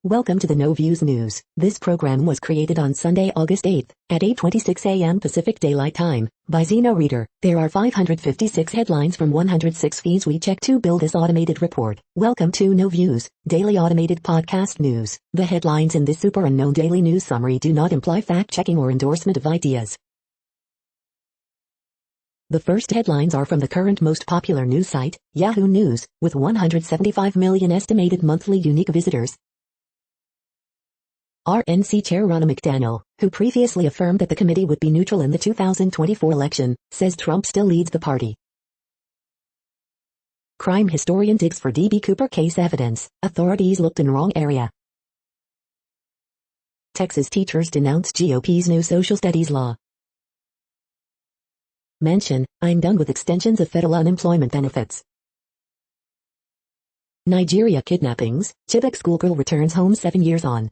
Welcome to the No Views News. This program was created on Sunday, August 8th, at 8:26 a.m. Pacific Daylight Time, by Zeno Reader. There are 556 headlines from 106 feeds we check to build this automated report. Welcome to No Views, daily automated podcast news. The headlines in this super unknown daily news summary do not imply fact-checking or endorsement of ideas. The first headlines are from the current most popular news site, Yahoo News, with 175 million estimated monthly unique visitors. RNC Chair Ronna McDaniel, who previously affirmed that the committee would be neutral in the 2024 election, says Trump still leads the party. Crime historian digs for D.B. Cooper case evidence. Authorities looked in wrong area. Texas teachers denounce GOP's new social studies law. Mention, I'm done with extensions of federal unemployment benefits. Nigeria kidnappings, Chibok schoolgirl returns home 7 years on.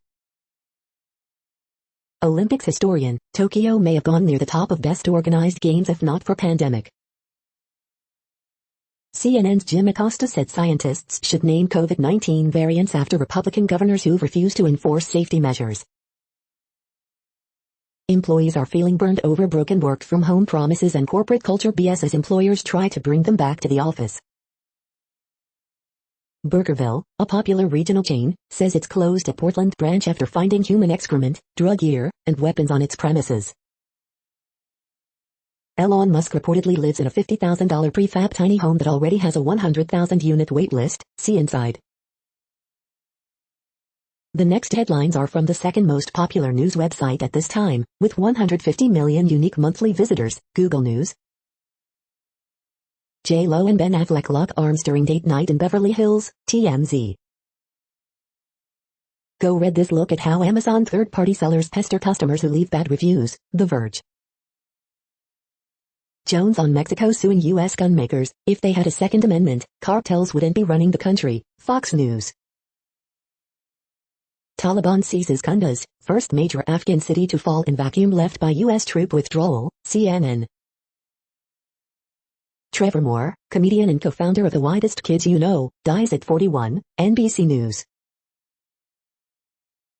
Olympics historian, Tokyo may have gone near the top of best organized games if not for pandemic. CNN's Jim Acosta said scientists should name COVID-19 variants after Republican governors who refuse to enforce safety measures. Employees are feeling burned over broken work-from-home promises and corporate culture BS as employers try to bring them back to the office. Burgerville, a popular regional chain, says it's closed a Portland branch after finding human excrement, drug gear, and weapons on its premises. Elon Musk reportedly lives in a $50,000 prefab tiny home that already has a 100,000-unit wait list. See inside. The next headlines are from the second most popular news website at this time, with 150 million unique monthly visitors, Google News. J.Lo and Ben Affleck lock arms during date night in Beverly Hills, TMZ. Go read this look at how Amazon third-party sellers pester customers who leave bad reviews, The Verge. Jones on Mexico suing U.S. gunmakers. If they had a Second Amendment, cartels wouldn't be running the country, Fox News. Taliban seizes Kunduz, first major Afghan city to fall in vacuum left by U.S. troop withdrawal, CNN. Trevor Moore, comedian and co-founder of The Widest Kids You Know, dies at 41, NBC News.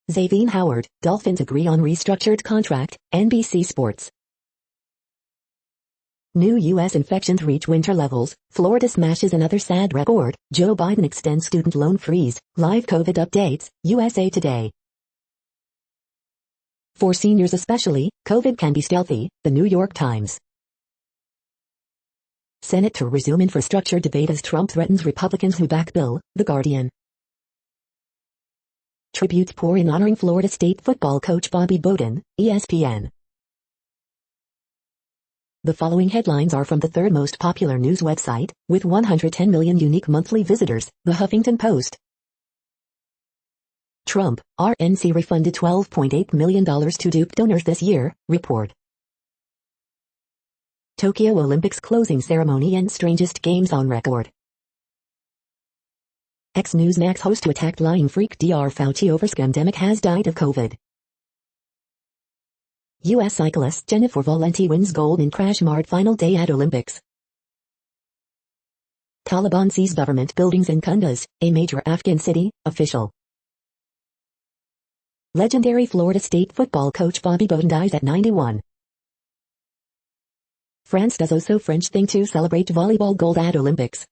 Xavier Howard, Dolphins agree on restructured contract, NBC Sports. New U.S. infections reach winter levels, Florida smashes another sad record, Joe Biden extends student loan freeze, live COVID updates, USA Today. For seniors especially, COVID can be stealthy, The New York Times. Senate to resume infrastructure debate as Trump threatens Republicans who back bill, The Guardian. Tributes pour in honoring Florida State football coach Bobby Bowden, ESPN. The following headlines are from the third most popular news website, with 110 million unique monthly visitors, The Huffington Post. Trump, RNC refunded $12.8 million to dupe donors this year, report. Tokyo Olympics closing ceremony and strangest games on record. Ex-Newsmax host who attacked lying freak Dr. Fauci over scamdemic has died of COVID. U.S. cyclist Jennifer Valenti wins gold in crash-marred final day at Olympics. Taliban seize government buildings in Kunduz, a major Afghan city, official. Legendary Florida State football coach Bobby Bowden dies at 91. France does also French thing to celebrate volleyball gold at Olympics.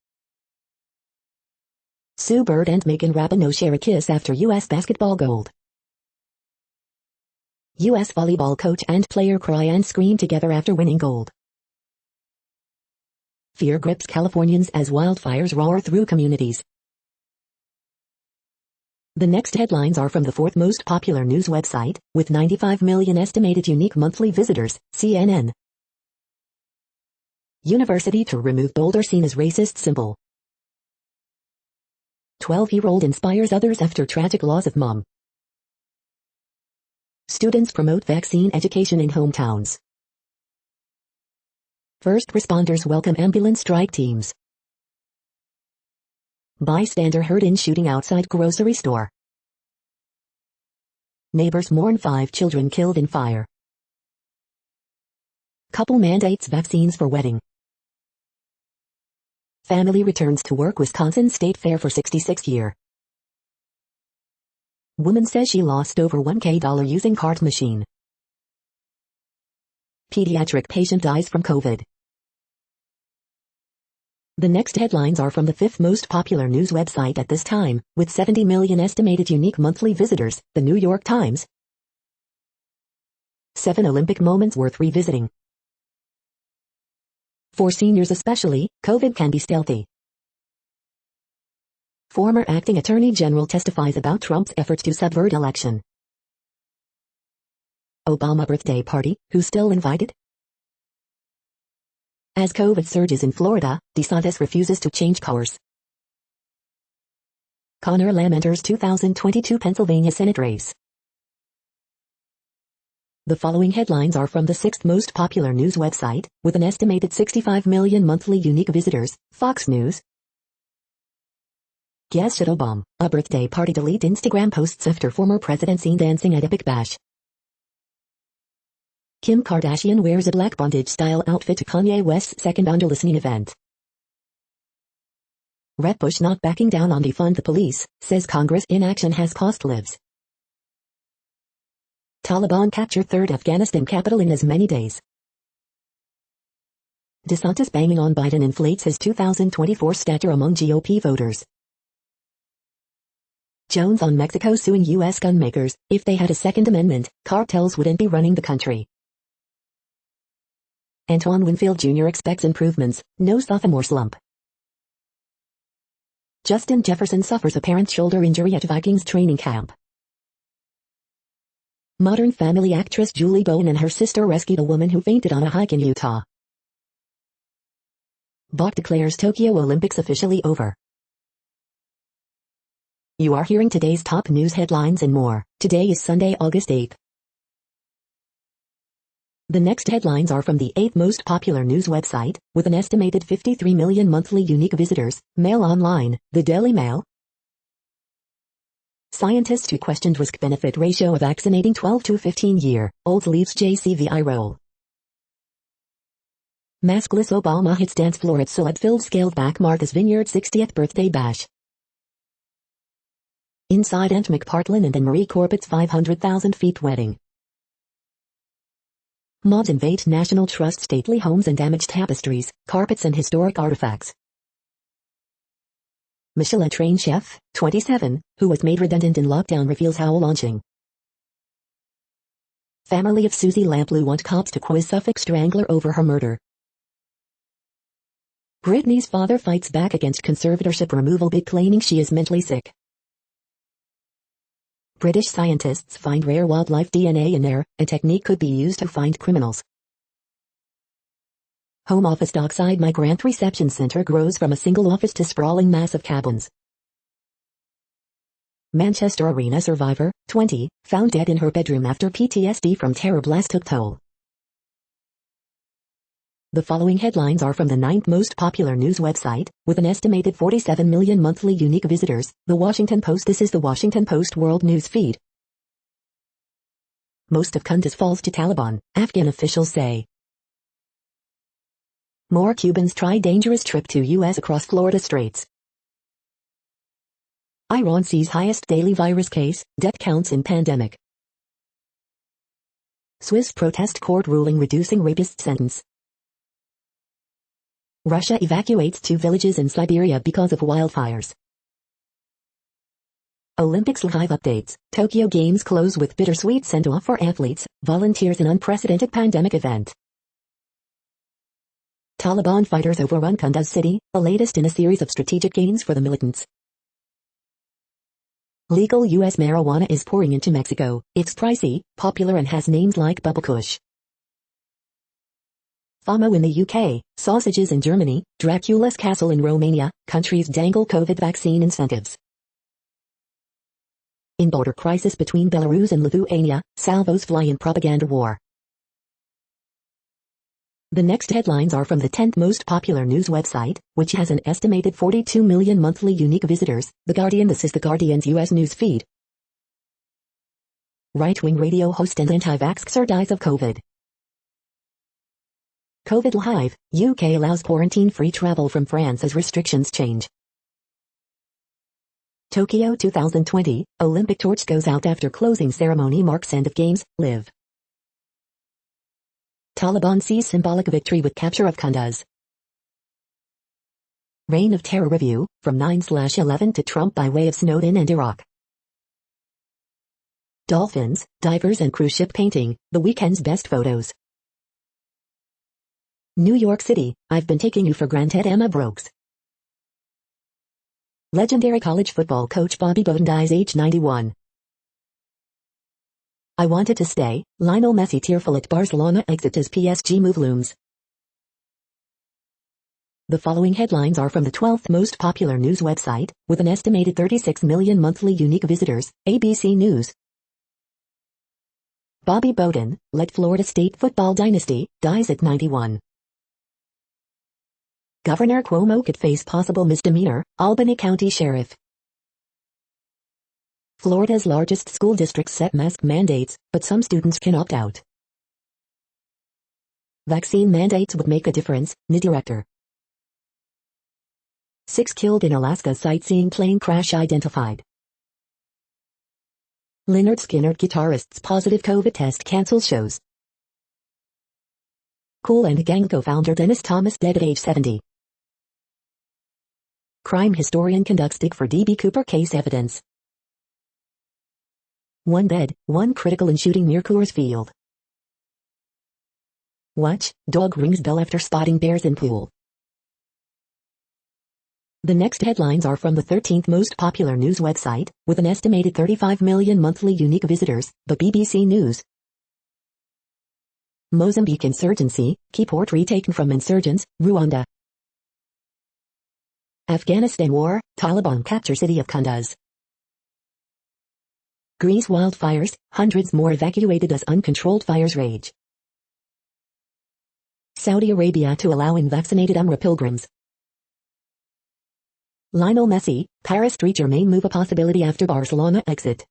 Sue Bird and Megan Rapinoe share a kiss after U.S. basketball gold. U.S. volleyball coach and player cry and scream together after winning gold. Fear grips Californians as wildfires roar through communities. The next headlines are from the fourth most popular news website, with 95 million estimated unique monthly visitors, CNN. University to remove Boulder seen as racist symbol. 12-year-old inspires others after tragic loss of mom. Students promote vaccine education in hometowns. First responders welcome ambulance strike teams. Bystander hurt in shooting outside grocery store. Neighbors mourn 5 children killed in fire. Couple mandates vaccines for wedding. Family returns to work. Wisconsin State Fair for 66th year. Woman says she lost over $1K using card machine. Pediatric patient dies from COVID. The next headlines are from the fifth most popular news website at this time, with 70 million estimated unique monthly visitors, The New York Times. 7 Olympic moments worth revisiting. For seniors especially, COVID can be stealthy. Former acting attorney general testifies about Trump's efforts to subvert election. Obama birthday party, who's still invited? As COVID surges in Florida, DeSantis refuses to change course. Conor Lamb enters 2022 Pennsylvania Senate race. The following headlines are from the sixth most popular news website, with an estimated 65 million monthly unique visitors, Fox News. Guess should Obama, a birthday party delete Instagram posts after former president seen dancing at Epic Bash. Kim Kardashian wears a black bondage-style outfit to Kanye West's second under-listening event. Rep Bush not backing down on defund the police, says Congress inaction has cost lives. Taliban capture third Afghanistan capital in as many days. DeSantis banging on Biden inflates his 2024 stature among GOP voters. Jones on Mexico suing U.S. gunmakers. If they had a Second Amendment, cartels wouldn't be running the country. Antoine Winfield Jr. expects improvements, no sophomore slump. Justin Jefferson suffers apparent shoulder injury at Vikings training camp. Modern Family actress Julie Bowen and her sister rescued a woman who fainted on a hike in Utah. Bach declares Tokyo Olympics officially over. You are hearing today's top news headlines and more. Today is Sunday, August 8th. The next headlines are from the 8th most popular news website, with an estimated 53 million monthly unique visitors, Mail Online, the Daily Mail. Scientists who questioned risk-benefit ratio of vaccinating 12 to 15-year-olds leaves JCVI role. Maskless Obama hits dance floor at Soad-filled scaled back Martha's Vineyard 60th birthday bash. Inside Ant McPartlin and Anne-Marie Corbett's 500,000 feet wedding. Mobs invade National Trust stately homes and damage tapestries, carpets and historic artifacts. Michelin-trained chef, 27, who was made redundant in lockdown reveals how launching. Family of Susie Lamplugh want cops to quiz Suffolk strangler over her murder. Britney's father fights back against conservatorship removal bid claiming she is mentally sick. British scientists find rare wildlife DNA in air, a technique could be used to find criminals. Home office dockside migrant reception center grows from a single office to sprawling mass of cabins. Manchester Arena survivor, 20, found dead in her bedroom after PTSD from terror blast took toll. The following headlines are from the 9th most popular news website, with an estimated 47 million monthly unique visitors, The Washington Post. This is the Washington Post World News Feed. Most of Kunduz falls to Taliban, Afghan officials say. More Cubans try dangerous trip to U.S. across Florida Straits. Iran sees highest daily virus case, death counts in pandemic. Swiss protest court ruling reducing rapist sentence. Russia evacuates 2 villages in Siberia because of wildfires. Olympics live updates. Tokyo Games close with bittersweet send-off for athletes, volunteers in unprecedented pandemic event. Taliban fighters overrun Kunduz city, the latest in a series of strategic gains for the militants. Legal U.S. marijuana is pouring into Mexico. It's pricey, popular and has names like Bubble Kush. FOMO in the UK, sausages in Germany, Dracula's castle in Romania, countries dangle COVID vaccine incentives. In border crisis between Belarus and Lithuania, salvos fly in propaganda war. The next headlines are from the 10th most popular news website, which has an estimated 42 million monthly unique visitors, The Guardian. This is The Guardian's U.S. news feed. Right-wing radio host and anti-vaxxer dies of COVID. COVID live, UK allows quarantine-free travel from France as restrictions change. Tokyo 2020, Olympic torch goes out after closing ceremony marks end of games, live. Taliban sees symbolic victory with capture of Kunduz. Reign of Terror review, from 9/11 to Trump by way of Snowden and Iraq. Dolphins, divers and cruise ship painting, the weekend's best photos. New York City, I've been taking you for granted. Emma Brooks. Legendary college football coach Bobby Bowden dies age 91. I wanted to stay, Lionel Messi tearful at Barcelona exit as PSG move looms. The following headlines are from the 12th most popular news website, with an estimated 36 million monthly unique visitors, ABC News. Bobby Bowden, led Florida State football dynasty, dies at 91. Governor Cuomo could face possible misdemeanor, Albany County Sheriff. Florida's largest school districts set mask mandates, but some students can opt out. Vaccine mandates would make a difference, NI director. 6 killed in Alaska sightseeing plane crash identified. Lynyrd Skynyrd guitarist's positive COVID test cancels shows. Kool and Gang co-founder Dennis Thomas dead at age 70. Crime historian conducts dig for D.B. Cooper case evidence. 1 dead, 1 critical in shooting near Coors Field. Watch, dog rings bell after spotting bears in pool. The next headlines are from the 13th most popular news website, with an estimated 35 million monthly unique visitors, the BBC News. Mozambique insurgency, key port retaken from insurgents, Rwanda. Afghanistan war, Taliban capture city of Kunduz. Greece wildfires, hundreds more evacuated as uncontrolled fires rage. Saudi Arabia to allowing vaccinated Umrah pilgrims. Lionel Messi, Paris Saint-Germain move a possibility after Barcelona exit.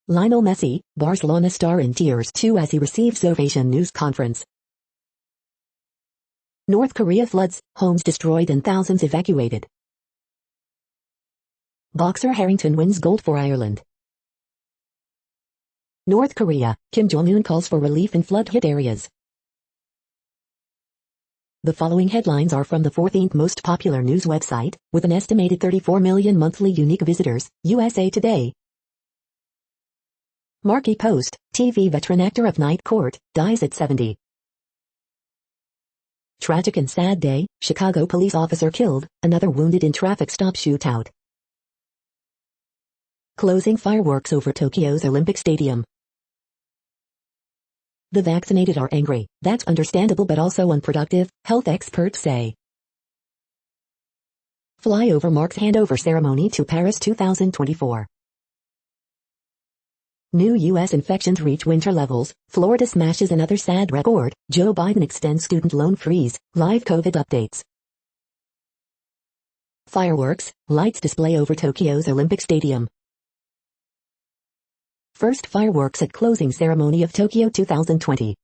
Lionel Messi, Barcelona star in tears too as he receives ovation news conference. North Korea floods, homes destroyed and thousands evacuated. Boxer Harrington wins gold for Ireland. North Korea, Kim Jong-un calls for relief in flood-hit areas. The following headlines are from the 14th most popular news website, with an estimated 34 million monthly unique visitors, USA Today. Marquee Post, TV veteran actor of Night Court, dies at 70. Tragic and sad day, Chicago police officer killed, another wounded in traffic stop shootout. Closing fireworks over Tokyo's Olympic Stadium. The vaccinated are angry, that's understandable but also unproductive, health experts say. Flyover marks handover ceremony to Paris 2024. New U.S. infections reach winter levels, Florida smashes another sad record, Joe Biden extends student loan freeze, live COVID updates. Fireworks, lights display over Tokyo's Olympic Stadium. First fireworks at closing ceremony of Tokyo 2020.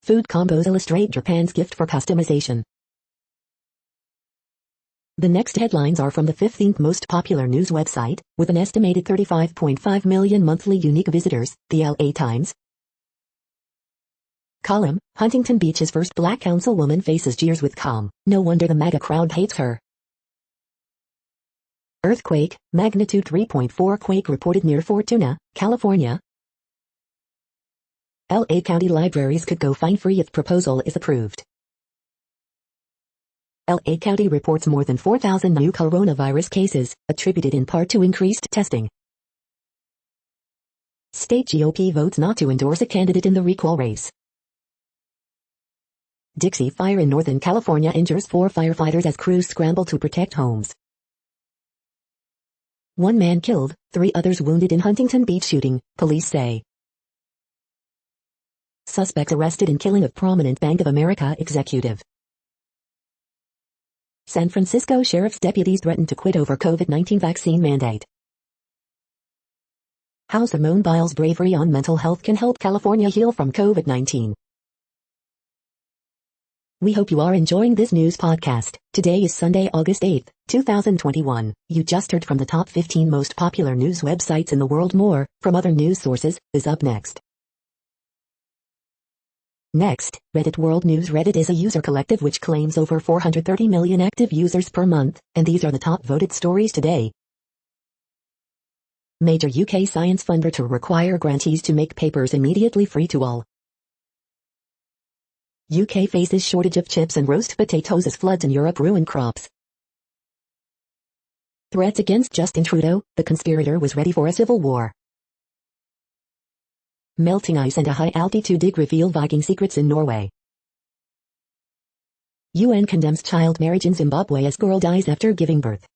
Food combos illustrate Japan's gift for customization. The next headlines are from the 15th most popular news website, with an estimated 35.5 million monthly unique visitors, the LA Times. Column, Huntington Beach's first black councilwoman faces jeers with calm, no wonder the MAGA crowd hates her. Earthquake, magnitude 3.4 quake reported near Fortuna, California. LA County libraries could go fine-free if proposal is approved. LA County reports more than 4,000 new coronavirus cases, attributed in part to increased testing. State GOP votes not to endorse a candidate in the recall race. Dixie Fire in Northern California injures 4 firefighters as crews scramble to protect homes. 1 man killed, 3 others wounded in Huntington Beach shooting, police say. Suspect arrested in killing of prominent Bank of America executive. San Francisco sheriff's deputies threaten to quit over COVID-19 vaccine mandate. How Simone Biles' bravery on mental health can help California heal from COVID-19. We hope you are enjoying this news podcast. Today is Sunday, August 8th, 2021. You just heard from the top 15 most popular news websites in the world. More from other news sources is up next. Next, Reddit World News. Reddit is a user collective which claims over 430 million active users per month, and these are the top voted stories today. Major UK science funder to require grantees to make papers immediately free to all. UK faces shortage of chips and roast potatoes as floods in Europe ruin crops. Threats against Justin Trudeau, the conspirator was ready for a civil war. Melting ice and a high-altitude dig reveal Viking secrets in Norway. UN condemns child marriage in Zimbabwe as girl dies after giving birth.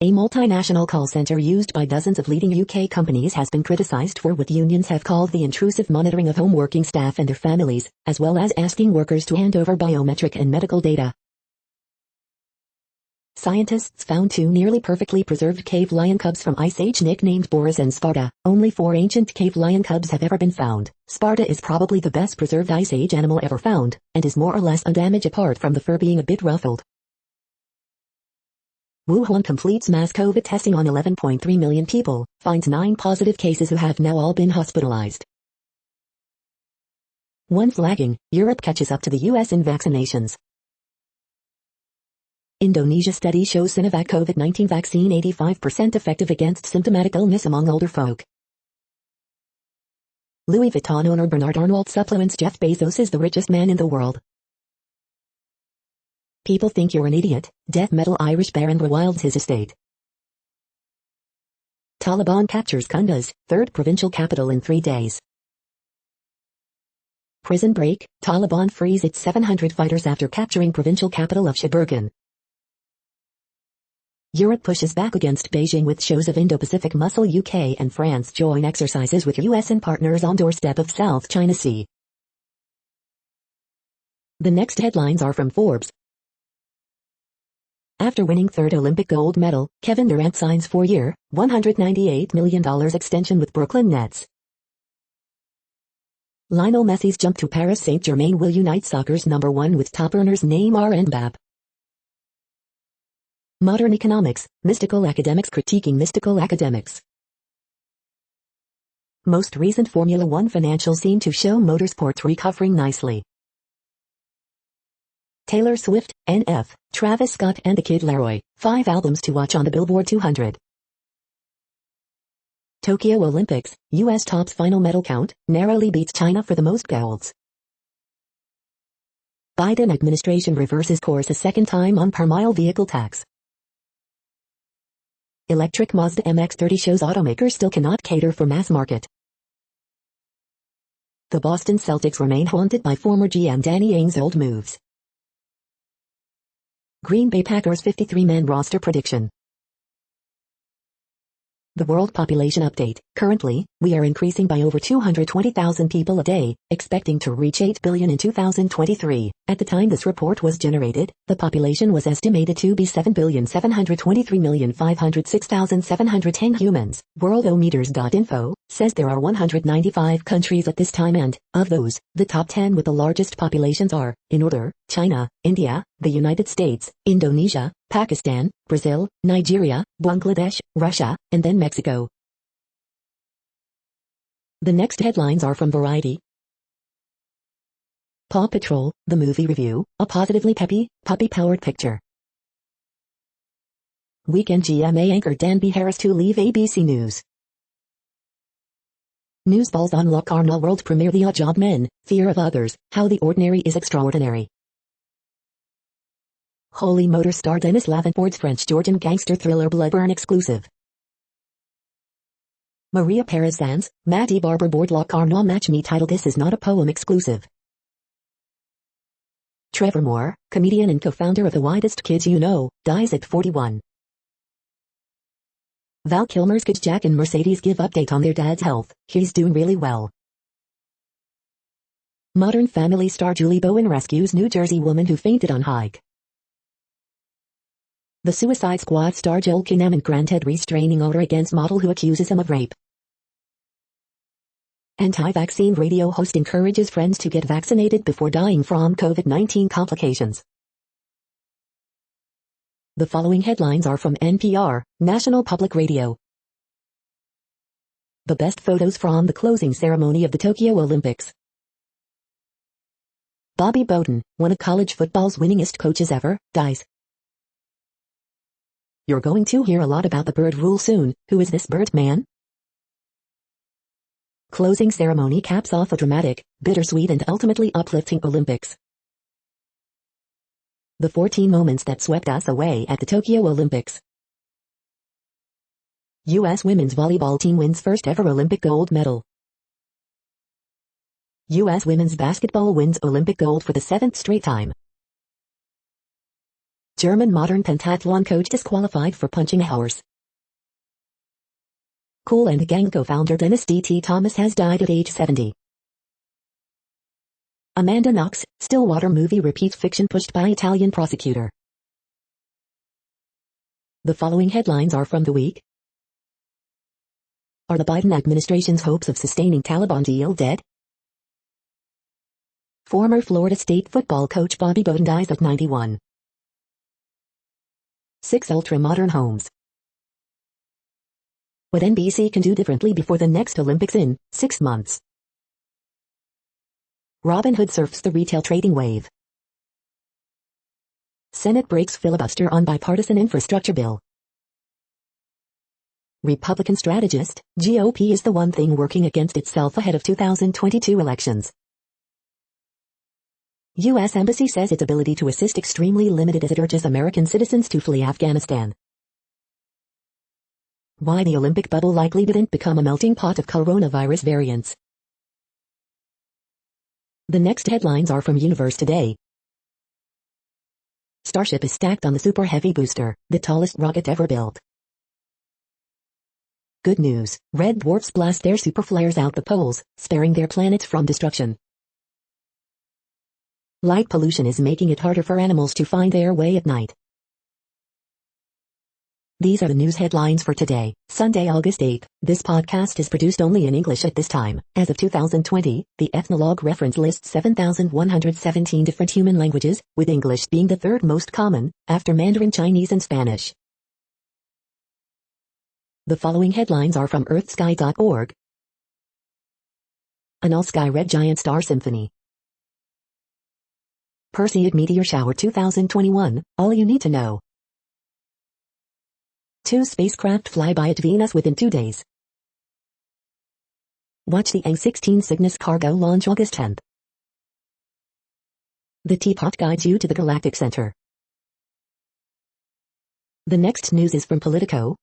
A multinational call center used by dozens of leading UK companies has been criticized for what unions have called the intrusive monitoring of home working staff and their families, as well as asking workers to hand over biometric and medical data. Scientists found two nearly perfectly preserved cave lion cubs from Ice Age nicknamed Boris and Sparta. Only 4 ancient cave lion cubs have ever been found. Sparta is probably the best preserved Ice Age animal ever found, and is more or less undamaged apart from the fur being a bit ruffled. Wuhan completes mass COVID testing on 11.3 million people, finds 9 positive cases who have now all been hospitalized. Once lagging, Europe catches up to the US in vaccinations. Indonesia study shows Sinovac COVID-19 vaccine 85% effective against symptomatic illness among older folk. Louis Vuitton owner Bernard Arnault supplements Jeff Bezos is the richest man in the world. People think you're an idiot. Death metal Irish baron rewilds his estate. Taliban captures Kunduz, 3rd provincial capital in 3 days. Prison break, Taliban frees its 700 fighters after capturing provincial capital of Sheboygan. Europe pushes back against Beijing with shows of Indo-Pacific muscle. UK and France join exercises with US and partners on doorstep of South China Sea. The next headlines are from Forbes. After winning 3rd Olympic gold medal, Kevin Durant signs 4-year, $198 million extension with Brooklyn Nets. Lionel Messi's jump to Paris Saint-Germain will unite soccer's number 1 with top earners Neymar and Mbappe. Modern economics, mystical academics critiquing mystical academics. Most recent Formula One financials seem to show motorsports recovering nicely. Taylor Swift, NF, Travis Scott and the Kid Laroi, 5 albums to watch on the Billboard 200. Tokyo Olympics, US tops final medal count, narrowly beats China for the most golds. Biden administration reverses course a second time on per-mile vehicle tax. Electric Mazda MX-30 shows automakers still cannot cater for mass market. The Boston Celtics remain haunted by former GM Danny Ainge's old moves. Green Bay Packers 53-man roster prediction. The world population update. Currently, we are increasing by over 220,000 people a day, expecting to reach 8 billion in 2023. At the time this report was generated, the population was estimated to be 7,723,506,710 humans. Worldometers.info says there are 195 countries at this time, and, of those, the top 10 with the largest populations are, in order, China, India, the United States, Indonesia, Pakistan, Brazil, Nigeria, Bangladesh, Russia, and then Mexico. The next headlines are from Variety. Paw Patrol, the movie review, a positively peppy, puppy-powered picture. Weekend GMA anchor Dan B. Harris to leave ABC News. Newsballs on Locarno world premiere The Odd Job Men, Fear of Others, How the Ordinary is Extraordinary. Holy Motor star Dennis Lavenford's French-Georgian gangster thriller Bloodburn exclusive. Maria Perez Sanz, Maddie Barber board Locarno match me title This Is Not a Poem exclusive. Trevor Moore, comedian and co-founder of The Widest Kids You Know, dies at 41. Val Kilmer's kids Jack and Mercedes give update on their dad's health. He's doing really well. Modern Family star Julie Bowen rescues New Jersey woman who fainted on hike. The Suicide Squad star Joel Kinnaman granted restraining order against model who accuses him of rape. Anti-vaccine radio host encourages friends to get vaccinated before dying from COVID-19 complications. The following headlines are from NPR, National Public Radio. The best photos from the closing ceremony of the Tokyo Olympics. Bobby Bowden, one of college football's winningest coaches ever, dies. You're going to hear a lot about the bird rule soon. Who is this bird man? Closing ceremony caps off a dramatic, bittersweet and ultimately uplifting Olympics. The 14 moments that swept us away at the Tokyo Olympics. U.S. women's volleyball team wins first ever Olympic gold medal. U.S. women's basketball wins Olympic gold for the 7th straight time. German modern pentathlon coach disqualified for punching a horse. Kool and Gang co-founder Dennis D.T. Thomas has died at age 70. Amanda Knox, Stillwater movie repeats fiction pushed by Italian prosecutor. The following headlines are from the week. Are the Biden administration's hopes of sustaining Taliban deal dead? Former Florida State football coach Bobby Bowden dies at 91. 6 ultra-modern homes. What NBC can do differently before the next Olympics in 6 months. Robinhood surfs the retail trading wave. Senate breaks filibuster on bipartisan infrastructure bill. Republican strategist, GOP is the one thing working against itself ahead of 2022 elections. U.S. Embassy says its ability to assist extremely limited as it urges American citizens to flee Afghanistan. Why the Olympic bubble likely didn't become a melting pot of coronavirus variants. The next headlines are from Universe Today. Starship is stacked on the Super Heavy booster, the tallest rocket ever built. Good news, red dwarfs blast their super flares out the poles, sparing their planets from destruction. Light pollution is making it harder for animals to find their way at night. These are the news headlines for today, Sunday, August 8th. This podcast is produced only in English at this time. As of 2020, the Ethnologue reference lists 7,117 different human languages, with English being the third most common, after Mandarin Chinese and Spanish. The following headlines are from earthsky.org. An all-sky red giant star symphony. Perseid meteor shower 2021, all you need to know. 2 spacecraft fly by at Venus within 2 days. Watch the Ang-16 Cygnus cargo launch August 10th. The Teapot guides you to the Galactic Center. The next news is from Politico.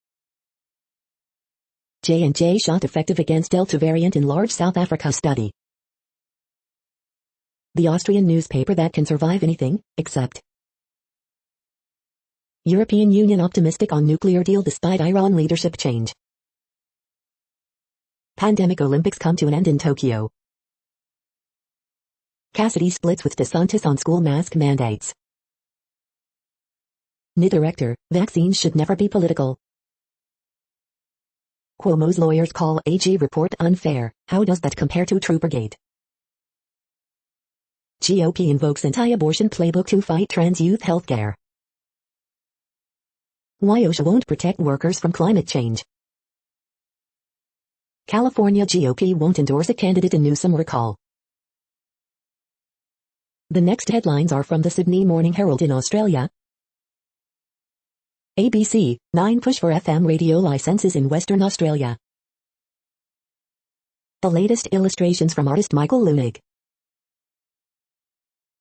J&J shot effective against Delta variant in large South Africa study. The Austrian newspaper that can survive anything, except. European Union optimistic on nuclear deal despite Iran leadership change. Pandemic Olympics come to an end in Tokyo. Cassidy splits with DeSantis on school mask mandates. NID director, vaccines should never be political. Cuomo's lawyers call AG report unfair. How does that compare to Troopergate? GOP invokes anti-abortion playbook to fight trans youth healthcare. Why OSHA won't protect workers from climate change. California GOP won't endorse a candidate in Newsom recall. The next headlines are from the Sydney Morning Herald in Australia. ABC, 9 push for FM radio licenses in Western Australia. The latest illustrations from artist Michael Lunig.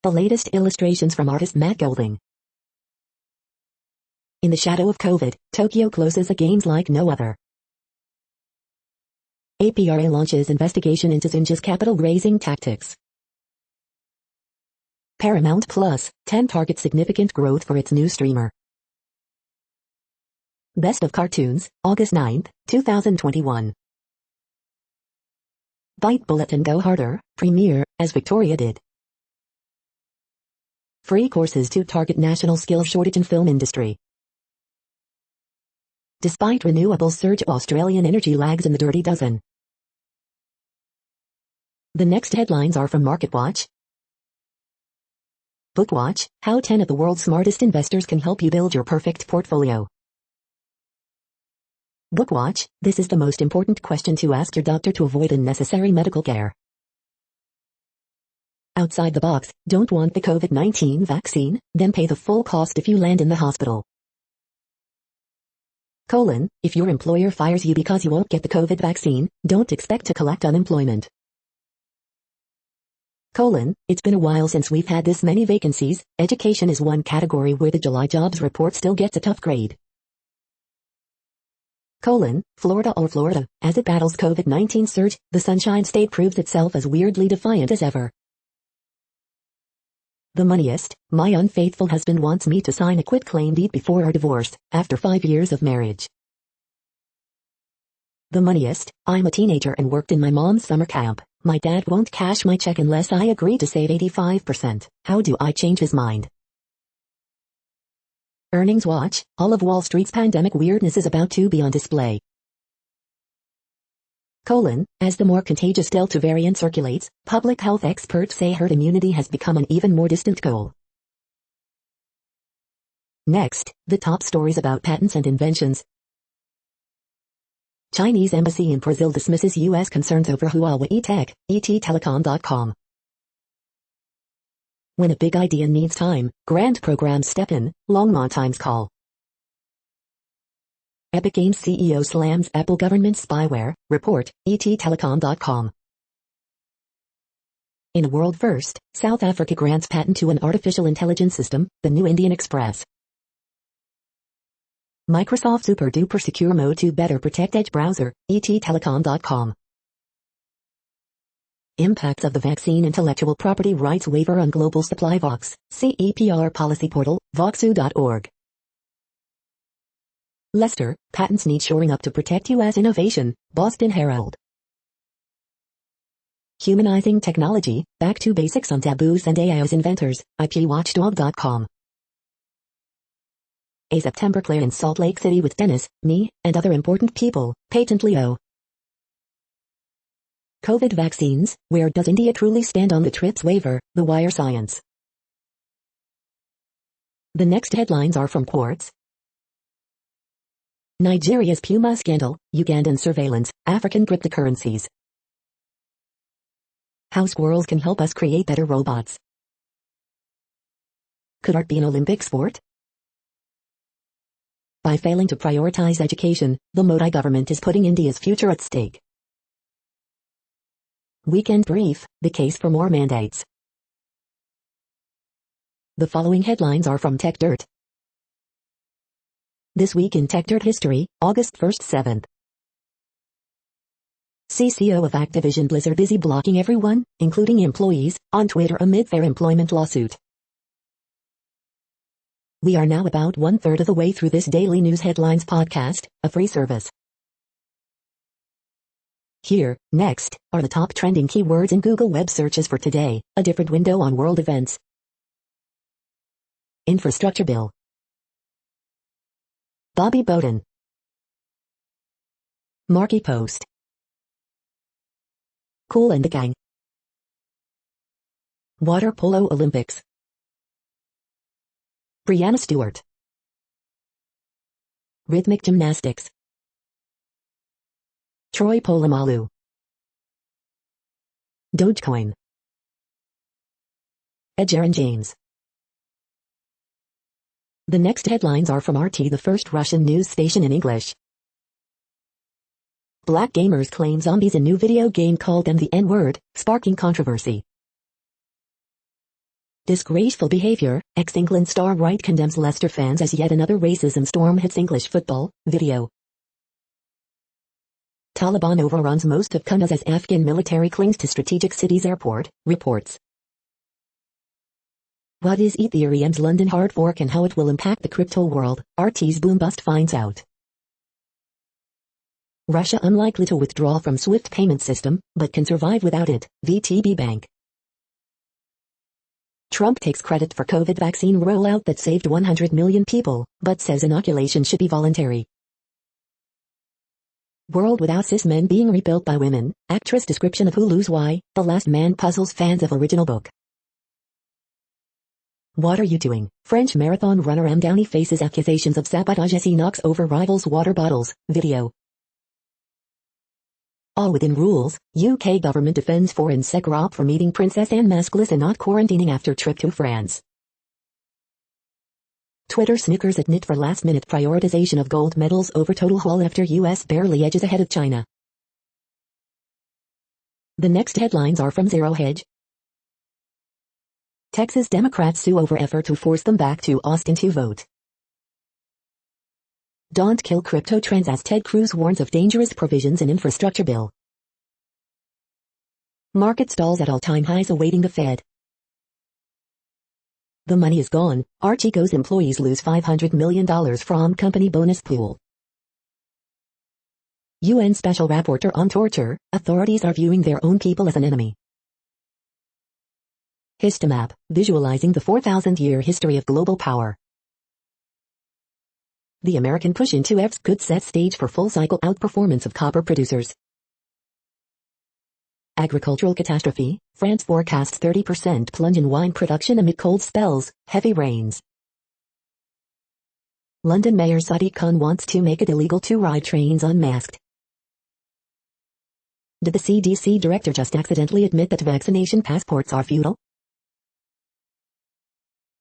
The latest illustrations from artist Matt Golding. In the shadow of COVID, Tokyo closes a games like no other. APRA launches investigation into Xinjiang's capital-raising tactics. Paramount Plus, 10 targets significant growth for its new streamer. Best of Cartoons, August 9, 2021. Bite Bulletin Go Harder, premiere, as Victoria did. Free courses to target national skills shortage in film industry. Despite renewables surge, Australian energy lags in the dirty dozen. The next headlines are from MarketWatch. BookWatch, How 10 of the World's Smartest Investors Can Help You Build Your Perfect Portfolio. BookWatch, this is the most important question to ask your doctor to avoid unnecessary medical care. Outside the box, don't want the COVID-19 vaccine, then pay the full cost if you land in the hospital. If your employer fires you because you won't get the COVID vaccine, don't expect to collect unemployment. It's been a while since we've had this many vacancies. Education is one category where the July jobs report still gets a tough grade. Florida, as it battles COVID-19 surge, the Sunshine State proves itself as weirdly defiant as ever. The Moneyest, my unfaithful husband wants me to sign a quitclaim deed before our divorce, after 5 years of marriage. The Moneyest, I'm a teenager and worked in my mom's summer camp. My dad won't cash my check unless I agree to save 85%. How do I change his mind? Earnings Watch, all of Wall Street's pandemic weirdness is about to be on display. As the more contagious Delta variant circulates, public health experts say herd immunity has become an even more distant goal. Next, the top stories about patents and inventions. Chinese embassy in Brazil dismisses U.S. concerns over Huawei tech, ETtelecom.com. When a big idea needs time, grand programs step in, Longmont Times call. Epic Games CEO slams Apple government spyware, report, ETtelecom.com. In a world first, South Africa grants patent to an artificial intelligence system, the New Indian Express. Microsoft Super Duper Secure Mode to better protect Edge browser, ETtelecom.com. Impacts of the vaccine intellectual property rights waiver on global supply Vox, CEPR policy portal, voxu.org. Leicester, patents need shoring up to protect U.S. innovation, Boston Herald. Humanizing technology, back to basics on taboos and AI's inventors, IPWatchdog.com. A September Claire in Salt Lake City with Dennis, me, and other important people, Patent Leo. COVID vaccines, where does India truly stand on the TRIPS waiver, The Wire Science. The next headlines are from Quartz. Nigeria's Puma scandal, Ugandan surveillance, African cryptocurrencies. How squirrels can help us create better robots. Could art be an Olympic sport? By failing to prioritize education, the Modi government is putting India's future at stake. Weekend brief, the case for more mandates. The following headlines are from Tech Dirt. This week in Tech Dirt history, August 1st 7th. CCO of Activision Blizzard busy blocking everyone, including employees, on Twitter amid fair employment lawsuit. We are now about 1/3 of the way through this daily news headlines podcast, a free service. Here, next, are the top trending keywords in Google web searches for today, a different window on world events. Infrastructure bill. Bobby Bowden. Marky Post. Kool and the Gang. Water Polo Olympics. Brianna Stewart. Rhythmic Gymnastics. Troy Polamalu. Dogecoin. Ed Sheeran James. The next headlines are from RT, the first Russian news station in English. Black gamers claim zombies in new video game called them the N-word, sparking controversy. Disgraceful behavior, ex-England star Wright condemns Leicester fans as yet another racism storm hits English football, video. Taliban overruns most of Kunduz as Afghan military clings to strategic city's airport, reports. What is Ethereum's London hard fork and how it will impact the crypto world, RT's Boom Bust finds out. Russia unlikely to withdraw from SWIFT payment system, but can survive without it, VTB Bank. Trump takes credit for COVID vaccine rollout that saved 100 million people, but says inoculation should be voluntary. World without cis men being rebuilt by women. Actress description of Hulu's Why, The Last Man puzzles fans of original book. What are you doing? French marathon runner M. Downey faces accusations of sabotage as he knocks over rivals' water bottles. Video. All within rules. UK government defends foreign sec rop for meeting Princess Anne maskless and not quarantining after trip to France. Twitter snickers at NIT for last-minute prioritization of gold medals over total haul after US barely edges ahead of China. The next headlines are from Zero Hedge. Texas Democrats sue over effort to force them back to Austin to vote. Don't kill crypto trends as Ted Cruz warns of dangerous provisions in infrastructure bill. Market stalls at all-time highs awaiting the Fed. The money is gone. Archiego's employees lose $500 million from company bonus pool. UN Special Rapporteur on Torture, authorities are viewing their own people as an enemy. Histomap, visualizing the 4,000-year history of global power. The American push into EVs could set stage for full-cycle outperformance of copper producers. Agricultural catastrophe, France forecasts 30% plunge in wine production amid cold spells, heavy rains. London Mayor Sadiq Khan wants to make it illegal to ride trains unmasked. Did the CDC director just accidentally admit that vaccination passports are futile?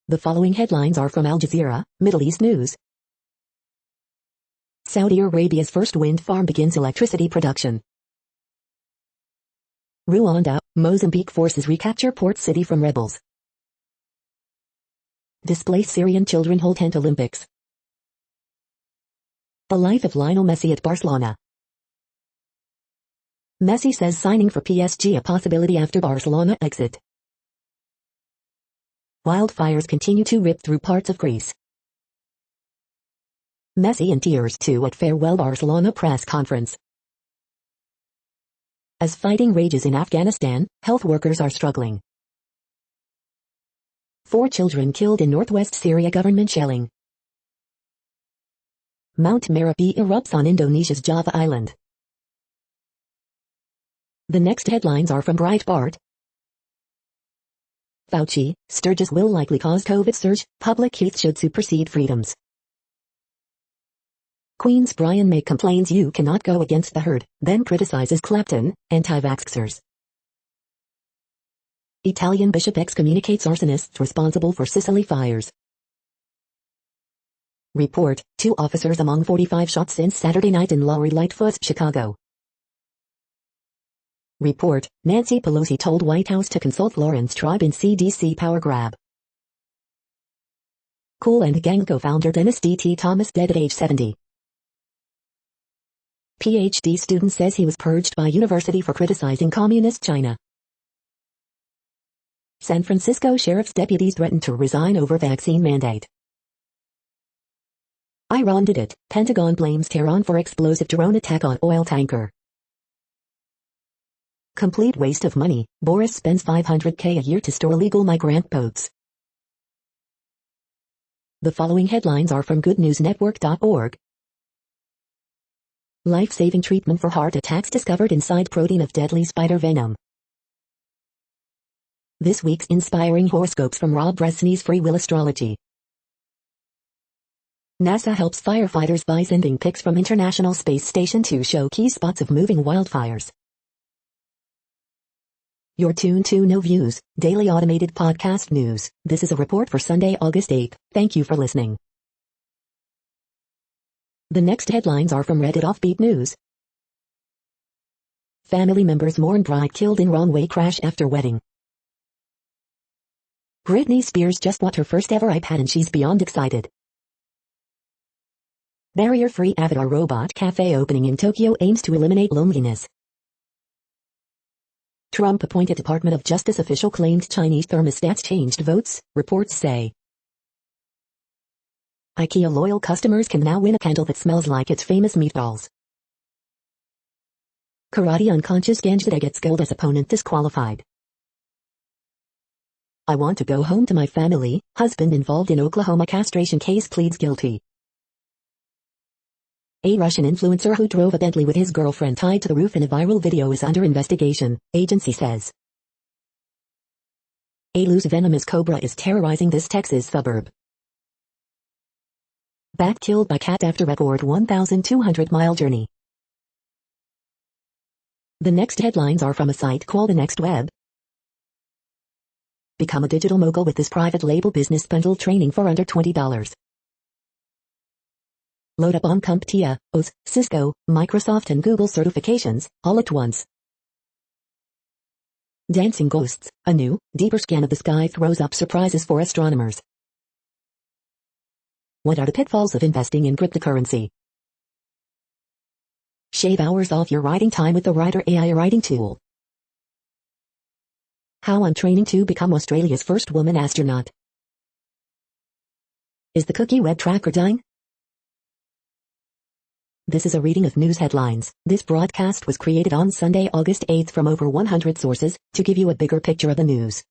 The following headlines are from Al Jazeera, Middle East News. Saudi Arabia's first wind farm begins electricity production. Rwanda, Mozambique forces recapture port city from rebels. Displaced Syrian children hold tent Olympics. The life of Lionel Messi at Barcelona. Messi says signing for PSG a possibility after Barcelona exit. Wildfires continue to rip through parts of Greece. Messi in tears too at farewell Barcelona press conference. As fighting rages in Afghanistan, health workers are struggling. 4 children killed in northwest Syria government shelling. Mount Merapi erupts on Indonesia's Java island. The next headlines are from Breitbart. Fauci, Sturgis will likely cause COVID surge, public health should supersede freedoms. Queen's Brian May complains you cannot go against the herd, then criticizes Clapton, anti-vaxxers. Italian bishop excommunicates arsonists responsible for Sicily fires. Report, 2 officers among 45 shot since Saturday night in Lowry Lightfoot, Chicago. Report, Nancy Pelosi told White House to consult Lawrence tribe in CDC power grab. Kool and Gang co-founder Dennis D.T. Thomas dead at age 70. PhD student says he was purged by university for criticizing communist China. San Francisco sheriff's deputies threatened to resign over vaccine mandate. Iran did it. Pentagon blames Tehran for explosive drone attack on oil tanker. Complete waste of money. Boris spends $500K a year to store illegal migrant boats. The following headlines are from goodnewsnetwork.org. Life-saving treatment for heart attacks discovered inside protein of deadly spider venom. This week's inspiring horoscopes from Rob Bresney's Free Will Astrology. NASA helps firefighters by sending pics from International Space Station to show key spots of moving wildfires. You're tuned to No Views, daily automated podcast news. This is a report for Sunday, August 8th. Thank you for listening. The next headlines are from Reddit Offbeat News. Family members mourn bride killed in runway crash after wedding. Britney Spears just bought her first ever iPad and she's beyond excited. Barrier-free avatar robot cafe opening in Tokyo aims to eliminate loneliness. Trump-appointed Department of Justice official claimed Chinese thermostats changed votes, reports say. IKEA loyal customers can now win a candle that smells like its famous meatballs. Karate unconscious Ganjida gets killed as opponent disqualified. I want to go home to my family. Husband involved in Oklahoma castration case pleads guilty. A Russian influencer who drove a Bentley with his girlfriend tied to the roof in a viral video is under investigation, agency says. A loose venomous cobra is terrorizing this Texas suburb. Bat killed by cat after record 1,200-mile journey. The next headlines are from a site called The Next Web. Become a digital mogul with this private label business bundle training for under $20. Load up on CompTIA, OS, Cisco, Microsoft and Google certifications, all at once. Dancing Ghosts, a new, deeper scan of the sky throws up surprises for astronomers. What are the pitfalls of investing in cryptocurrency? Shave hours off your writing time with the Writer AI writing tool. How I'm training to become Australia's first woman astronaut. Is the cookie web tracker dying? This is a reading of news headlines. This broadcast was created on Sunday, August 8th from over 100 sources to give you a bigger picture of the news.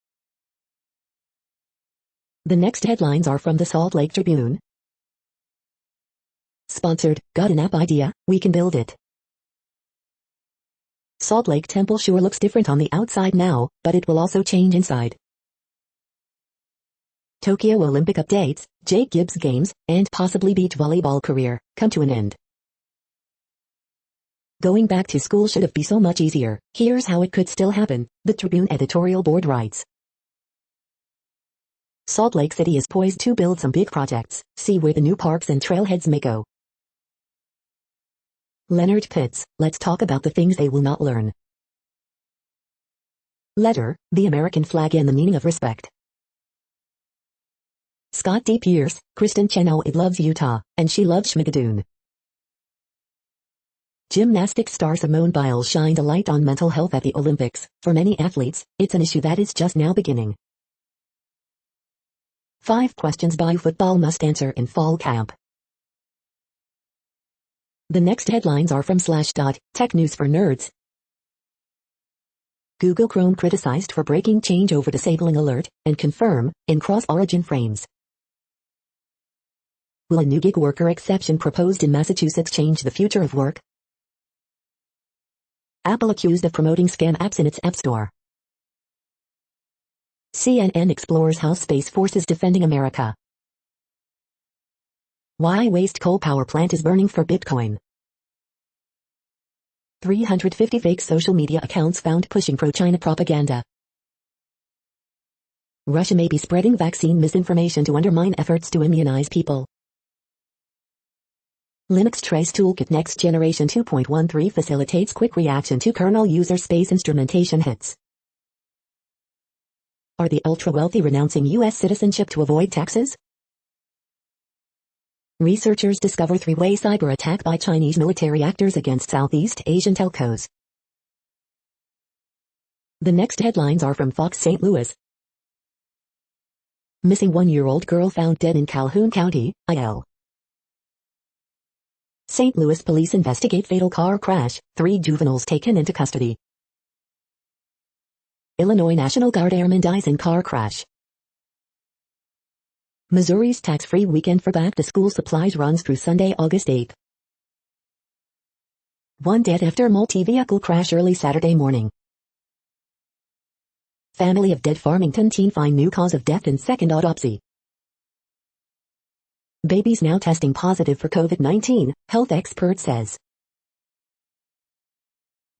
The next headlines are from the Salt Lake Tribune. Sponsored, got an app idea, we can build it. Salt Lake Temple sure looks different on the outside now, but it will also change inside. Tokyo Olympic updates, Jake Gibbs games, and possibly beach volleyball career, come to an end. Going back to school should have been so much easier. Here's how it could still happen, the Tribune editorial board writes. Salt Lake City is poised to build some big projects, see where the new parks and trailheads may go. Leonard Pitts, let's talk about the things they will not learn. Letter, the American flag and the meaning of respect. Scott D. Pierce, Kristen Chenoweth loves Utah, and she loves Schmigadoon. Gymnastics star Simone Biles shined a light on mental health at the Olympics. For many athletes, it's an issue that is just now beginning. 5 questions BYU football must answer in fall camp. The next headlines are from Slashdot, Tech News for Nerds. Google Chrome criticized for breaking changeover disabling alert and confirm in cross-origin frames. Will a new gig worker exception proposed in Massachusetts change the future of work? Apple accused of promoting scam apps in its App Store. CNN explores how Space Force is defending America. Why waste coal power plant is burning for Bitcoin. 350 fake social media accounts found pushing pro-China propaganda. Russia may be spreading vaccine misinformation to undermine efforts to immunize people. Linux Trace Toolkit Next Generation 2.13 facilitates quick reaction to kernel user space instrumentation hits. Are the ultra-wealthy renouncing U.S. citizenship to avoid taxes? Researchers discover 3-way cyber attack by Chinese military actors against Southeast Asian telcos. The next headlines are from Fox St. Louis. Missing 1-year-old girl found dead in Calhoun County, IL. St. Louis police investigate fatal car crash, 3 juveniles taken into custody. Illinois National Guard airman dies in car crash. Missouri's tax-free weekend for back-to-school supplies runs through Sunday, August 8th. 1 dead after multi-vehicle crash early Saturday morning. Family of dead Farmington teen find new cause of death in second autopsy. Baby's now testing positive for COVID-19, health expert says.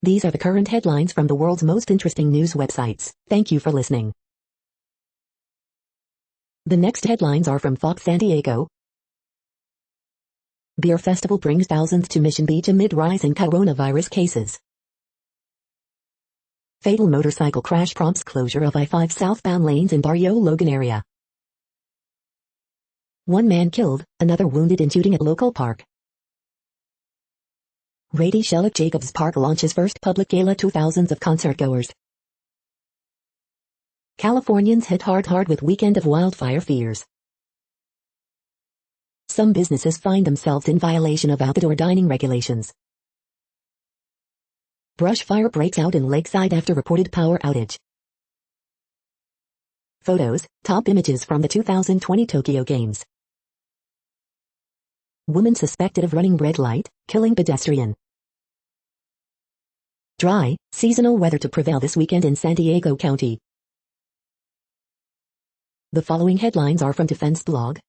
These are the current headlines from the world's most interesting news websites. Thank you for listening. The next headlines are from Fox San Diego. Beer festival brings thousands to Mission Beach amid rising coronavirus cases. Fatal motorcycle crash prompts closure of I-5 southbound lanes in Barrio Logan area. 1 man killed, another wounded in shooting at local park. Rady Shell at Jacobs Park launches first public gala to thousands of concertgoers. Californians hit hard with weekend of wildfire fears. Some businesses find themselves in violation of outdoor dining regulations. Brush fire breaks out in Lakeside after reported power outage. Photos, top images from the 2020 Tokyo Games. Woman suspected of running red light, killing pedestrian. Dry, seasonal weather to prevail this weekend in San Diego County. The following headlines are from Defense Blog.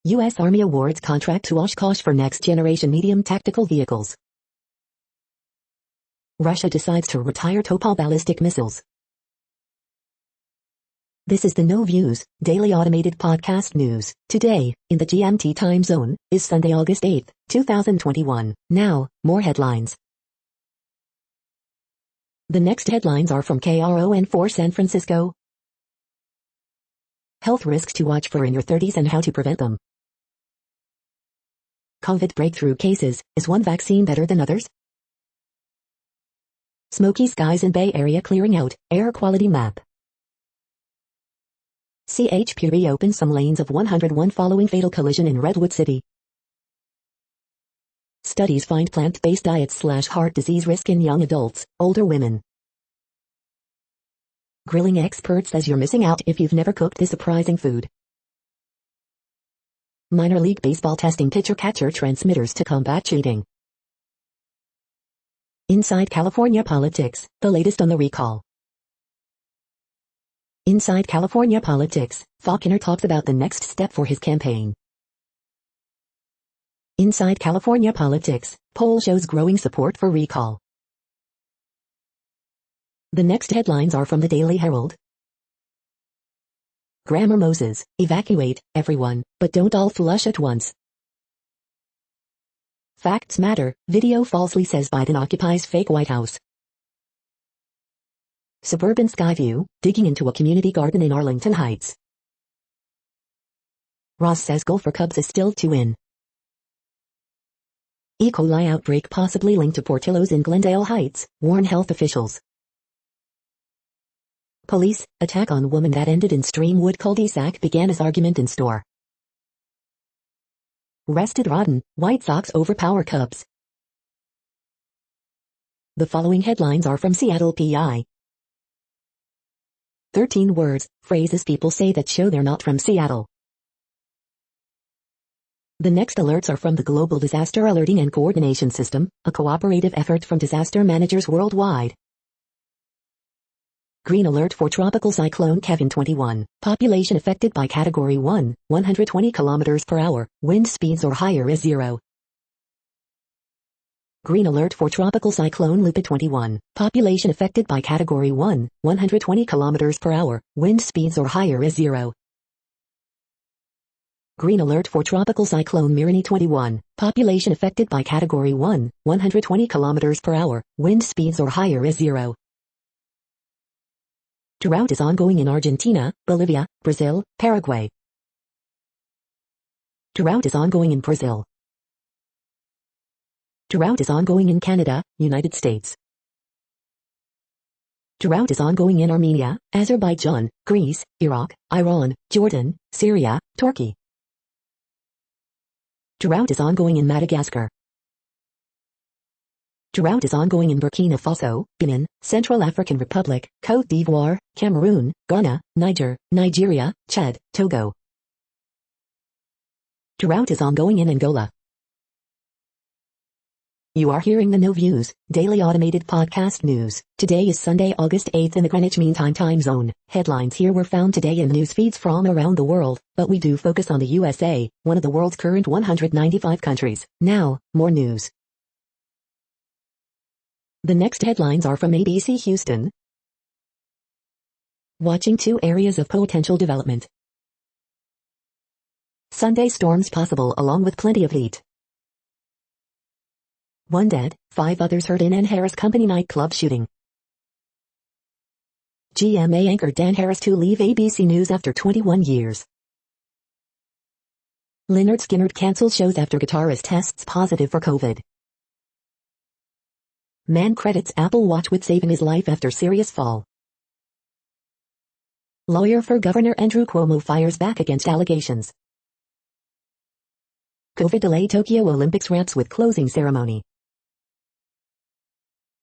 U.S. Army awards contract to Oshkosh for next-generation medium tactical vehicles. Russia decides to retire Topol ballistic missiles. This is the No Views, daily automated podcast news. Today, in the GMT time zone, is Sunday, August 8, 2021. Now, more headlines. The next headlines are from KRON4 San Francisco. Health risks to watch for in your 30s and how to prevent them. COVID breakthrough cases, is one vaccine better than others? Smoky skies in Bay Area clearing out, air quality map. CHP reopens some lanes of 101 following fatal collision in Redwood City. Studies find plant-based diets / heart disease risk in young adults, older women. Grilling expert says you're missing out if you've never cooked this surprising food. Minor League Baseball testing pitcher-catcher transmitters to combat cheating. Inside California politics, the latest on the recall. Inside California politics, Faulconer talks about the next step for his campaign. Inside California politics, poll shows growing support for recall. The next headlines are from the Daily Herald. Grammar Moses, evacuate, everyone, but don't all flush at once. Facts matter, video falsely says Biden occupies fake White House. Suburban Skyview, digging into a community garden in Arlington Heights. Ross says goal for Cubs is still to win. E. coli outbreak possibly linked to Portillo's in Glendale Heights, warn health officials. Police, attack on woman that ended in Streamwood cul-de-sac began as argument in store. Rested Rodden, White Sox overpower Cubs. The following headlines are from Seattle PI. 13 words, phrases people say that show they're not from Seattle. The next alerts are from the Global Disaster Alerting and Coordination System, a cooperative effort from disaster managers worldwide. Green alert for Tropical Cyclone Kevin 21. Population affected by Category 1, 120 km per hour, wind speeds or higher is 0. Green alert for Tropical Cyclone Lupe 21. Population affected by Category 1, 120 km per hour, wind speeds or higher is 0. Green alert for Tropical Cyclone Mirini 21. Population affected by Category 1, 120 km per hour, wind speeds or higher is 0. Drought is ongoing in Argentina, Bolivia, Brazil, Paraguay. Drought is ongoing in Brazil. Drought is ongoing in Canada, United States. Drought is ongoing in Armenia, Azerbaijan, Greece, Iraq, Iran, Jordan, Syria, Turkey. Drought is ongoing in Madagascar. Drought is ongoing in Burkina Faso, Benin, Central African Republic, Côte d'Ivoire, Cameroon, Ghana, Niger, Nigeria, Chad, Togo. Drought is ongoing in Angola. You are hearing the No Views, daily automated podcast news. Today is Sunday, August 8th in the Greenwich Mean Time zone. Headlines here were found today in news feeds from around the world, but we do focus on the USA, one of the world's current 195 countries. Now, more news. The next headlines are from ABC Houston. Watching 2 areas of potential development. Sunday storms possible along with plenty of heat. 1 dead, 5 others hurt in Ann Harris Company nightclub shooting. GMA anchor Dan Harris to leave ABC News after 21 years. Lynyrd Skynyrd cancels shows after guitarist tests positive for COVID. Man credits Apple Watch with saving his life after serious fall. Lawyer for Governor Andrew Cuomo fires back against allegations. COVID delay Tokyo Olympics wraps with closing ceremony.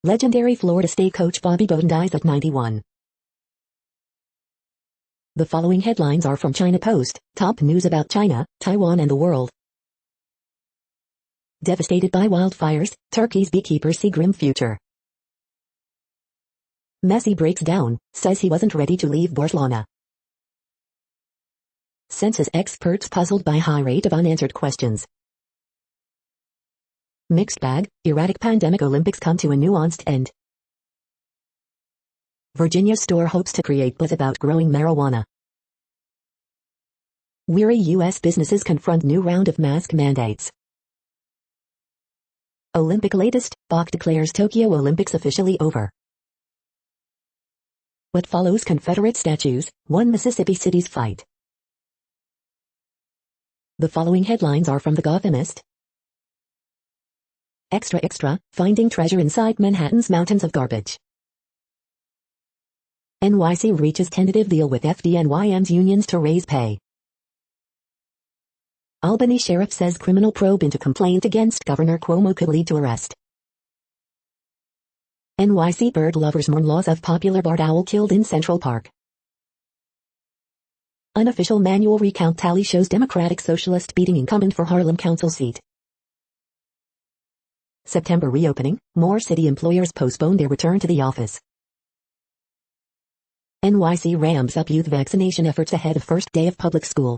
Legendary Florida State coach Bobby Bowden dies at 91. The following headlines are from China Post, top news about China, Taiwan and the world. Devastated by wildfires, Turkey's beekeepers see grim future. Messi breaks down, says he wasn't ready to leave Barcelona. Census experts puzzled by high rate of unanswered questions. Mixed bag, erratic pandemic Olympics come to a nuanced end. Virginia store hopes to create buzz about growing marijuana. Weary U.S. businesses confront new round of mask mandates. Olympic latest, Bach declares Tokyo Olympics officially over. What follows Confederate statues, one Mississippi city's fight. The following headlines are from The Gothamist. Extra extra, finding treasure inside Manhattan's mountains of garbage. NYC reaches tentative deal with FDNYM's unions to raise pay. Albany sheriff says criminal probe into complaint against Governor Cuomo could lead to arrest. NYC bird lovers mourn loss of popular barred owl killed in Central Park. Unofficial manual recount tally shows Democratic Socialist beating incumbent for Harlem Council seat. September reopening, more city employers postpone their return to the office. NYC ramps up youth vaccination efforts ahead of first day of public school.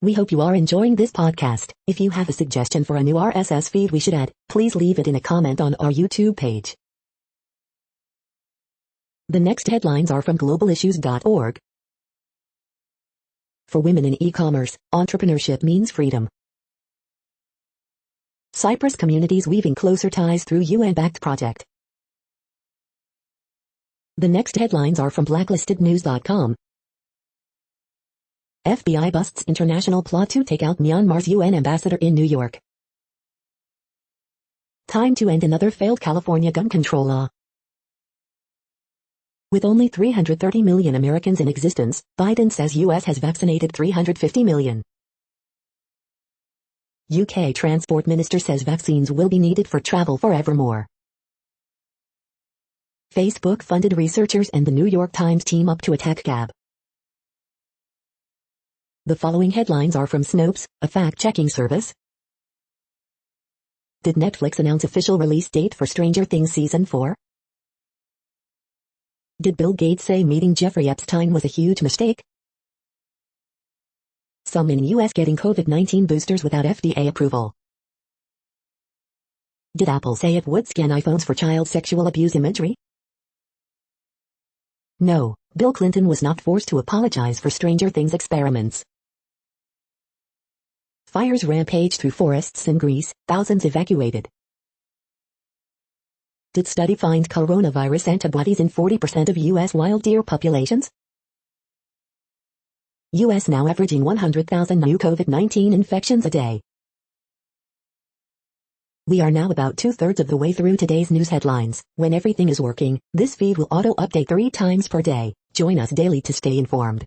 We hope you are enjoying this podcast. If you have a suggestion for a new RSS feed we should add, please leave it in a comment on our YouTube page. The next headlines are from globalissues.org. For women in e-commerce, entrepreneurship means freedom. Cyprus communities weaving closer ties through UN-backed project. The next headlines are from blacklistednews.com. FBI busts international plot to take out Myanmar's UN ambassador in New York. Time to end another failed California gun control law. With only 330 million Americans in existence, Biden says U.S. has vaccinated 350 million. UK Transport Minister says vaccines will be needed for travel forevermore. Facebook-funded researchers and the New York Times team up to attack Gab. The following headlines are from Snopes, a fact-checking service. Did Netflix announce official release date for Stranger Things Season 4? Did Bill Gates say meeting Jeffrey Epstein was a huge mistake? Some in U.S. getting COVID-19 boosters without FDA approval. Did Apple say it would scan iPhones for child sexual abuse imagery? No, Bill Clinton was not forced to apologize for Stranger Things experiments. Fires rampage through forests in Greece, thousands evacuated. Did study find coronavirus antibodies in 40% of U.S. wild deer populations? U.S. now averaging 100,000 new COVID-19 infections a day. We are now about 2/3 of the way through today's news headlines. When everything is working, this feed will auto-update 3 times per day. Join us daily to stay informed.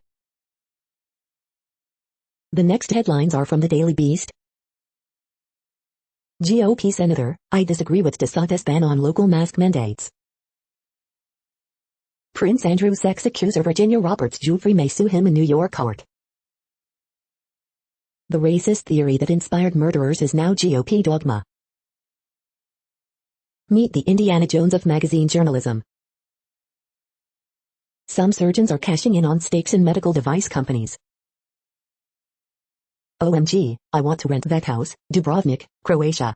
The next headlines are from the Daily Beast. GOP Senator, I disagree with DeSantis ban on local mask mandates. Prince Andrew sex accuser Virginia Roberts Giuffre may sue him in New York court. The racist theory that inspired murderers is now GOP dogma. Meet the Indiana Jones of magazine journalism. Some surgeons are cashing in on stakes in medical device companies. OMG, I want to rent that house, Dubrovnik, Croatia.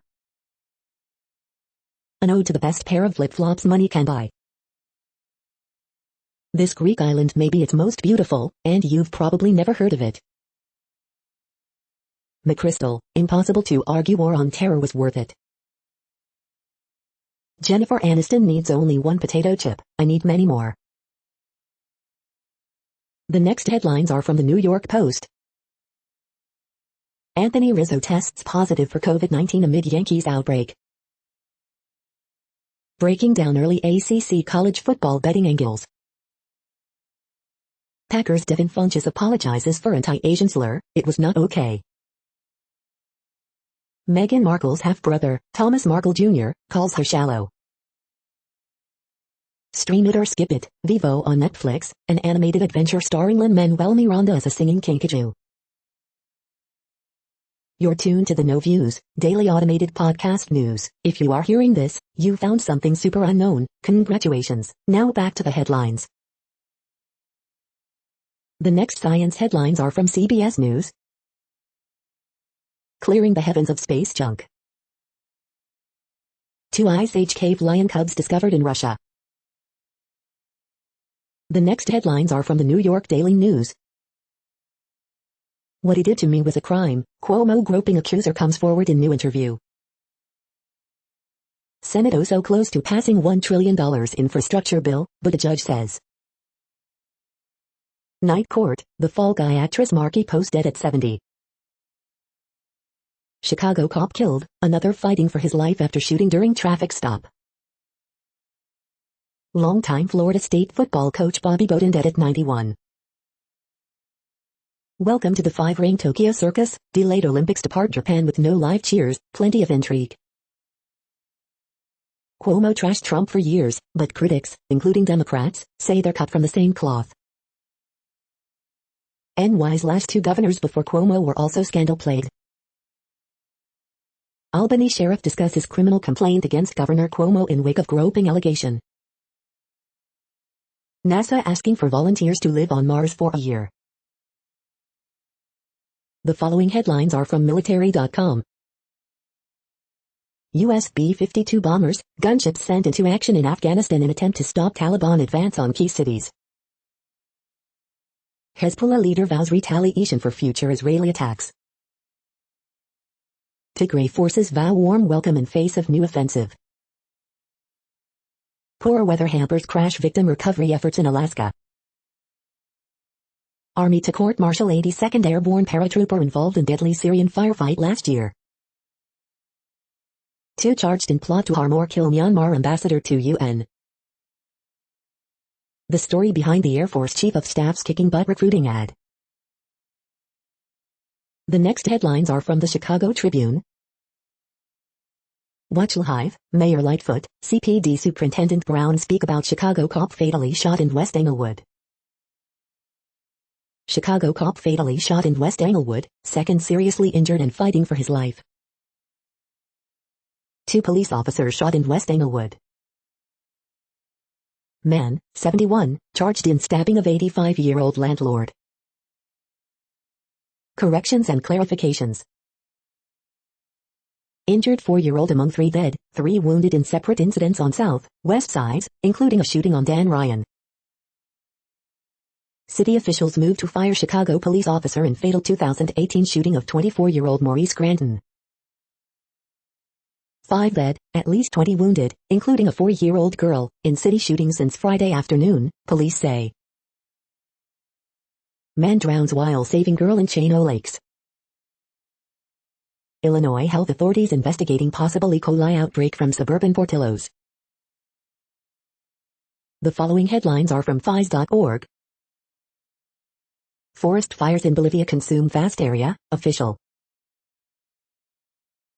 An ode to the best pair of flip-flops money can buy. This Greek island may be its most beautiful, and you've probably never heard of it. McChrystal, impossible to argue war on terror was worth it. Jennifer Aniston needs only one potato chip, I need many more. The next headlines are from the New York Post. Anthony Rizzo tests positive for COVID-19 amid Yankees outbreak. Breaking down early ACC college football betting angles. Packers Devin Funchess apologizes for anti-Asian slur, it was not okay. Meghan Markle's half-brother, Thomas Markle Jr., calls her shallow. Stream it or skip it. Vivo on Netflix, an animated adventure starring Lin-Manuel Miranda as a singing kinkajou. You're tuned to the No Views, daily automated podcast news. If you are hearing this, you found something super unknown. Congratulations. Now back to the headlines. The next science headlines are from CBS News. Clearing the heavens of space junk. 2 Ice Age cave lion cubs discovered in Russia. The next headlines are from the New York Daily News. What he did to me was a crime. Cuomo groping accuser comes forward in new interview. Senate oh so close to passing $1 trillion infrastructure bill, but a judge says. Night court, the Fall Guy actress Markie Post dead at 70. Chicago cop killed, another fighting for his life after shooting during traffic stop. Longtime Florida State football coach Bobby Bowden dead at 91. Welcome to the 5-ring Tokyo Circus. Delayed Olympics depart Japan with no live cheers, plenty of intrigue. Cuomo trashed Trump for years, but critics, including Democrats, say they're cut from the same cloth. NY's last 2 governors before Cuomo were also scandal-plagued. Albany sheriff discusses criminal complaint against Governor Cuomo in wake of groping allegation. NASA asking for volunteers to live on Mars for a year. The following headlines are from military.com. US B-52 bombers, gunships sent into action in Afghanistan in attempt to stop Taliban advance on key cities. Hezbollah leader vows retaliation for future Israeli attacks. Tigray forces vow warm welcome in face of new offensive. Poor weather hampers crash victim recovery efforts in Alaska. Army to court-martial 82nd Airborne paratrooper involved in deadly Syrian firefight last year. 2 charged in plot to harm or kill Myanmar ambassador to UN. The story behind the Air Force Chief of Staff's kicking butt recruiting ad. The next headlines are from the Chicago Tribune. Watch live, Mayor Lightfoot, CPD Superintendent Brown speak about Chicago cop fatally shot in West Englewood. Chicago cop fatally shot in West Englewood, second seriously injured and fighting for his life. 2 police officers shot in West Englewood. Man, 71, charged in stabbing of 85-year-old landlord. Corrections and clarifications. Injured 4-year-old among 3 dead, 3 wounded in separate incidents on South, West sides, including a shooting on Dan Ryan. City officials moved to fire Chicago police officer in fatal 2018 shooting of 24-year-old Maurice Granton. 5 dead, at least 20 wounded, including a 4-year-old girl, in city shooting since Friday afternoon, police say. Man drowns while saving girl in Chino Lakes. Illinois health authorities investigating possible E. coli outbreak from suburban Portillo's. The following headlines are from FIS.org. Forest fires in Bolivia consume vast area, official.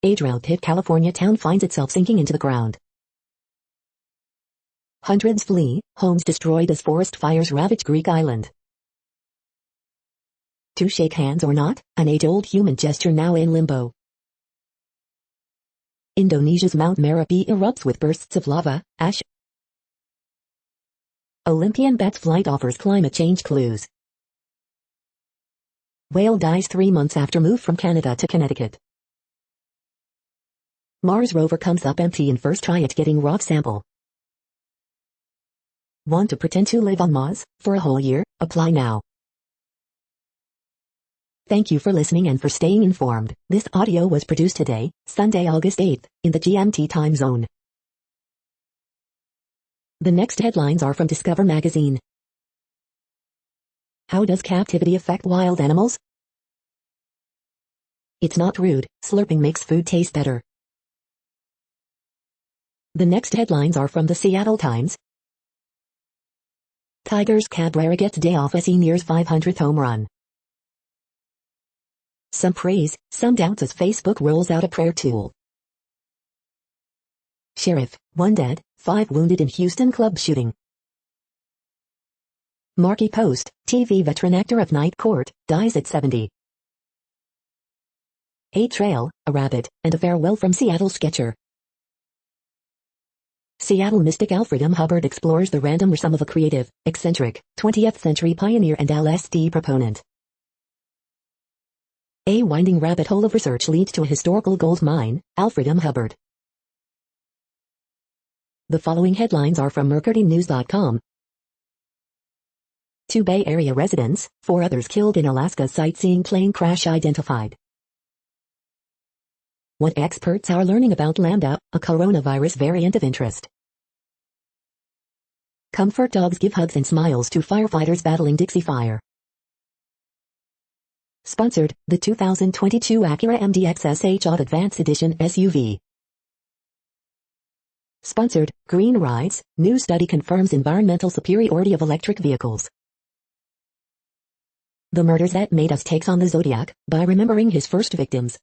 A drought-hit California town finds itself sinking into the ground. Hundreds flee, homes destroyed as forest fires ravage Greek island. To shake hands or not, an age-old human gesture now in limbo. Indonesia's Mount Merapi erupts with bursts of lava, ash. Olympian bats flight offers climate change clues. Whale dies 3 months after move from Canada to Connecticut. Mars rover comes up empty in first try at getting rock sample. Want to pretend to live on Mars for a whole year? Apply now. Thank you for listening and for staying informed. This audio was produced today, Sunday, August 8th, in the GMT time zone. The next headlines are from Discover magazine. How does captivity affect wild animals? It's not rude, slurping makes food taste better. The next headlines are from the Seattle Times. Tigers Cabrera gets day off as he nears 500th home run. Some praise, some doubts as Facebook rolls out a prayer tool. Sheriff, 1 dead, 5 wounded in Houston club shooting. Marquee Post, TV veteran actor of Night Court, dies at 70. A trail, a rabbit, and a farewell from Seattle sketcher. Seattle mystic Alfred M. Hubbard explores the random rhythm of a creative, eccentric, 20th century pioneer and LSD proponent. A winding rabbit hole of research leads to a historical gold mine, Alfred M. Hubbard. The following headlines are from MercuryNews.com. 2 Bay Area residents, 4 others killed in Alaska sightseeing plane crash identified. What experts are learning about Lambda, a coronavirus variant of interest. Comfort dogs give hugs and smiles to firefighters battling Dixie Fire. Sponsored, the 2022 Acura MDX SH Advanced Edition SUV. Sponsored, Green Rides, new study confirms environmental superiority of electric vehicles. The murders that made us takes on the Zodiac, by remembering his first victims.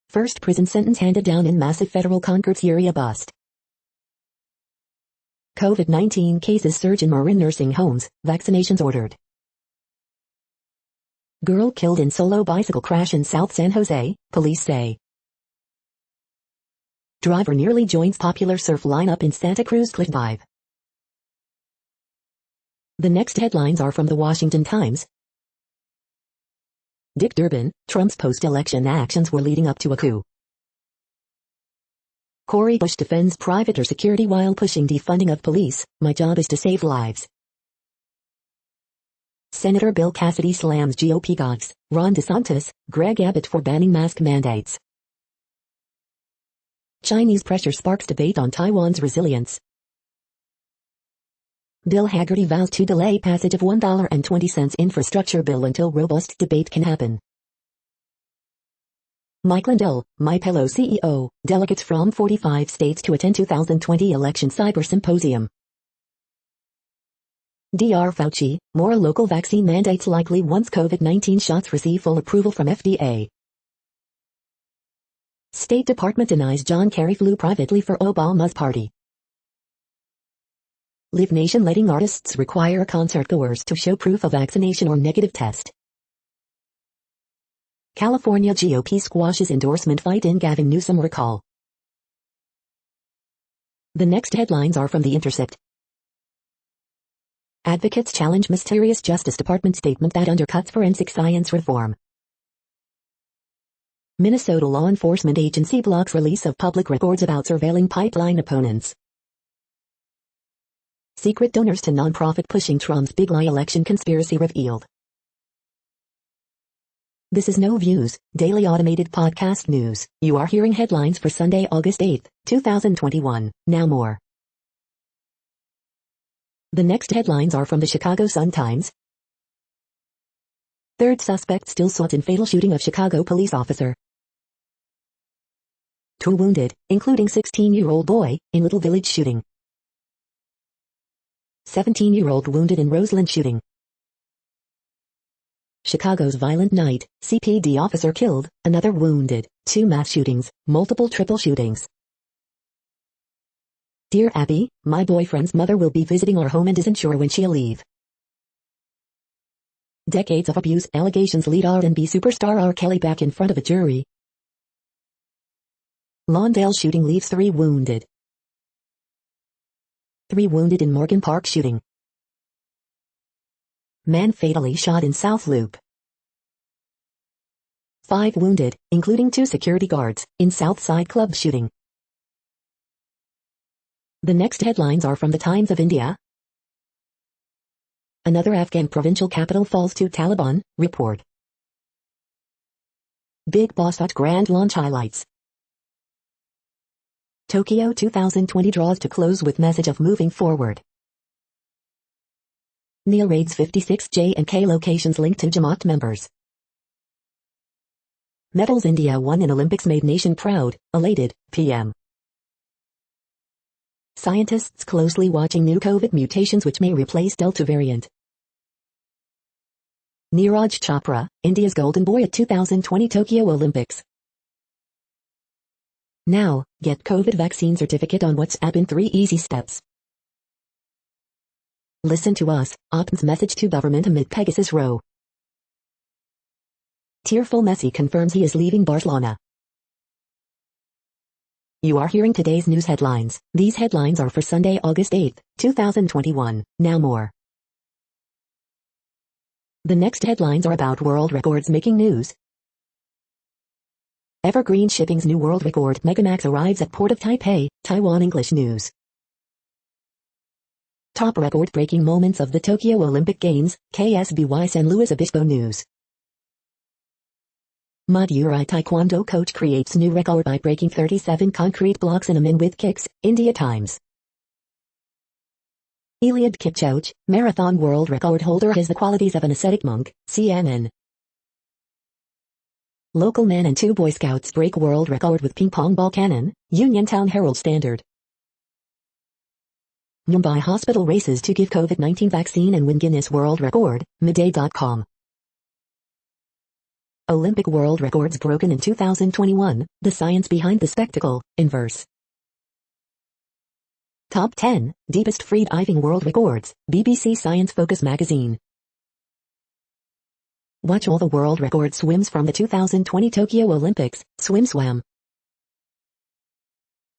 First prison sentence handed down in massive federal Concord Syria bust. COVID-19 cases surge in Marin nursing homes, vaccinations ordered. Girl killed in solo bicycle crash in South San Jose, police say. Driver nearly joins popular surf lineup in Santa Cruz cliff dive. The next headlines are from the Washington Times. Dick Durbin, Trump's post-election actions were leading up to a coup. Cori Bush defends private security while pushing defunding of police, my job is to save lives. Senator Bill Cassidy slams GOP gods, Ron DeSantis, Greg Abbott for banning mask mandates. Chinese pressure sparks debate on Taiwan's resilience. Bill Hagerty vows to delay passage of $1.20 infrastructure bill until robust debate can happen. Mike Lindell, MyPillow CEO, delegates from 45 states to attend 2020 election cyber symposium. Dr. Fauci, more local vaccine mandates likely once COVID-19 shots receive full approval from FDA. State Department denies John Kerry flew privately for Obama's party. Live Nation letting artists require concertgoers to show proof of vaccination or negative test. California GOP squashes endorsement fight in Gavin Newsom recall. The next headlines are from The Intercept. Advocates challenge mysterious Justice Department statement that undercuts forensic science reform. Minnesota law enforcement agency blocks release of public records about surveilling pipeline opponents. Secret donors to nonprofit pushing Trump's big lie election conspiracy revealed. This is No Views, daily automated podcast news. You are hearing headlines for Sunday, August 8, 2021. Now more. The next headlines are from the Chicago Sun-Times. Third suspect still sought in fatal shooting of Chicago police officer. 2 wounded, including 16-year-old boy, in Little Village shooting. 17-year-old wounded in Roseland shooting. Chicago's violent night, CPD officer killed, another wounded, 2 mass shootings, multiple triple shootings. Dear Abby, my boyfriend's mother will be visiting our home and isn't sure when she'll leave. Decades of abuse allegations lead R&B superstar R. Kelly back in front of a jury. Lawndale shooting leaves 3 wounded. 3 wounded in Morgan Park shooting. Man fatally shot in South Loop. 5 wounded, including 2 security guards, in Southside Club shooting. The next headlines are from the Times of India. Another Afghan provincial capital falls to Taliban, report. Big Boss Grand launch highlights. Tokyo 2020 draws to close with message of moving forward. NIA raids 56 J&K locations linked to Jamaat members. Medals India won in Olympics made nation proud, elated, PM. Scientists closely watching new COVID mutations which may replace Delta variant. Neeraj Chopra, India's golden boy at 2020 Tokyo Olympics. Now, get COVID vaccine certificate on WhatsApp in 3 easy steps. Listen to us, Opt's message to government amid Pegasus row. Tearful Messi confirms he is leaving Barcelona. You are hearing today's news headlines. These headlines are for Sunday, August 8, 2021. Now more. The next headlines are about world records making news. Evergreen Shipping's new world record Megamax arrives at Port of Taipei, Taiwan. English news. Top record-breaking moments of the Tokyo Olympic Games, KSBY San Luis Obispo news. Madurai Taekwondo coach creates new record by breaking 37 concrete blocks in a min with kicks, India Times. Eliud Kipchoge, marathon world record holder, has the qualities of an ascetic monk, CNN. Local man and 2 Boy Scouts break world record with ping pong ball cannon, Uniontown Herald Standard. Mumbai hospital races to give COVID-19 vaccine and win Guinness World Record, Midday.com. Olympic world records broken in 2021, the science behind the spectacle, in verse. Top 10, deepest free diving world records, BBC Science Focus magazine. Watch all the world record swims from the 2020 Tokyo Olympics, SwimSwam.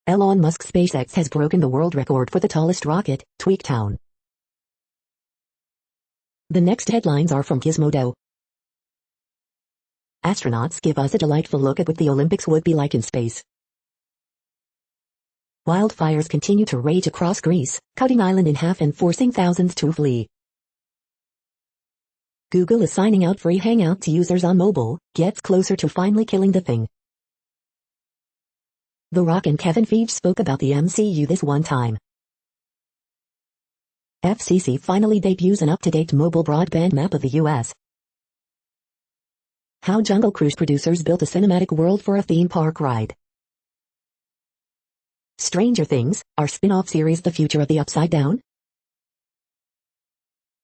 Elon Musk's SpaceX has broken the world record for the tallest rocket, Tweaktown. The next headlines are from Gizmodo. Astronauts give us a delightful look at what the Olympics would be like in space. Wildfires continue to rage across Greece, cutting island in half and forcing thousands to flee. Google is signing out free Hangout to users on mobile, gets closer to finally killing the thing. The Rock and Kevin Feige spoke about the MCU this one time. FCC finally debuts an up-to-date mobile broadband map of the US. How Jungle Cruise producers built a cinematic world for a theme park ride. Stranger Things, our spin-off series The Future of the Upside Down?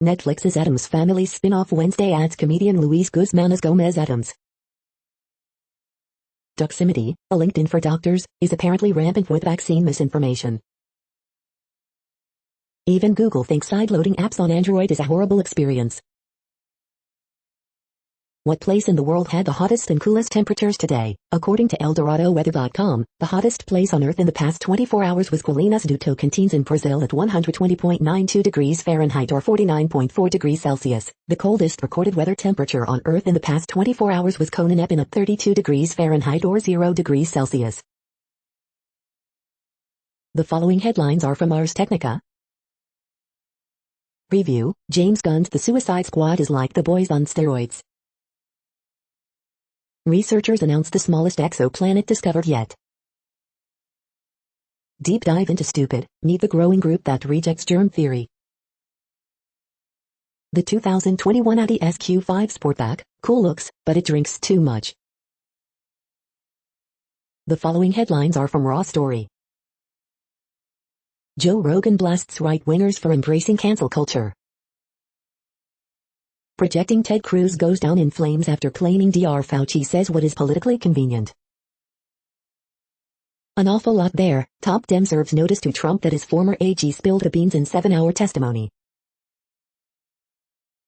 Netflix's Addams Family spin-off Wednesday adds comedian Luis Guzman as Gomez Addams. Doximity, a LinkedIn for doctors, is apparently rampant with vaccine misinformation. Even Google thinks sideloading apps on Android is a horrible experience. What place in the world had the hottest and coolest temperatures today? According to ElDoradoWeather.com, the hottest place on Earth in the past 24 hours was Colinas do Tocantins in Brazil at 120.92 degrees Fahrenheit or 49.4 degrees Celsius. The coldest recorded weather temperature on Earth in the past 24 hours was Kononepin at 32 degrees Fahrenheit or 0 degrees Celsius. The following headlines are from Ars Technica. Review: James Gunn's The Suicide Squad is like The Boys on steroids. Researchers announce the smallest exoplanet discovered yet. Deep dive into stupid, meet the growing group that rejects germ theory. The 2021 Audi SQ5 Sportback, cool looks, but it drinks too much. The following headlines are from Raw Story. Joe Rogan blasts right-wingers for embracing cancel culture. Projecting Ted Cruz goes down in flames after claiming Dr. Fauci says what is politically convenient. An awful lot there. Top Dem serves notice to Trump that his former AG spilled the beans in 7-hour testimony.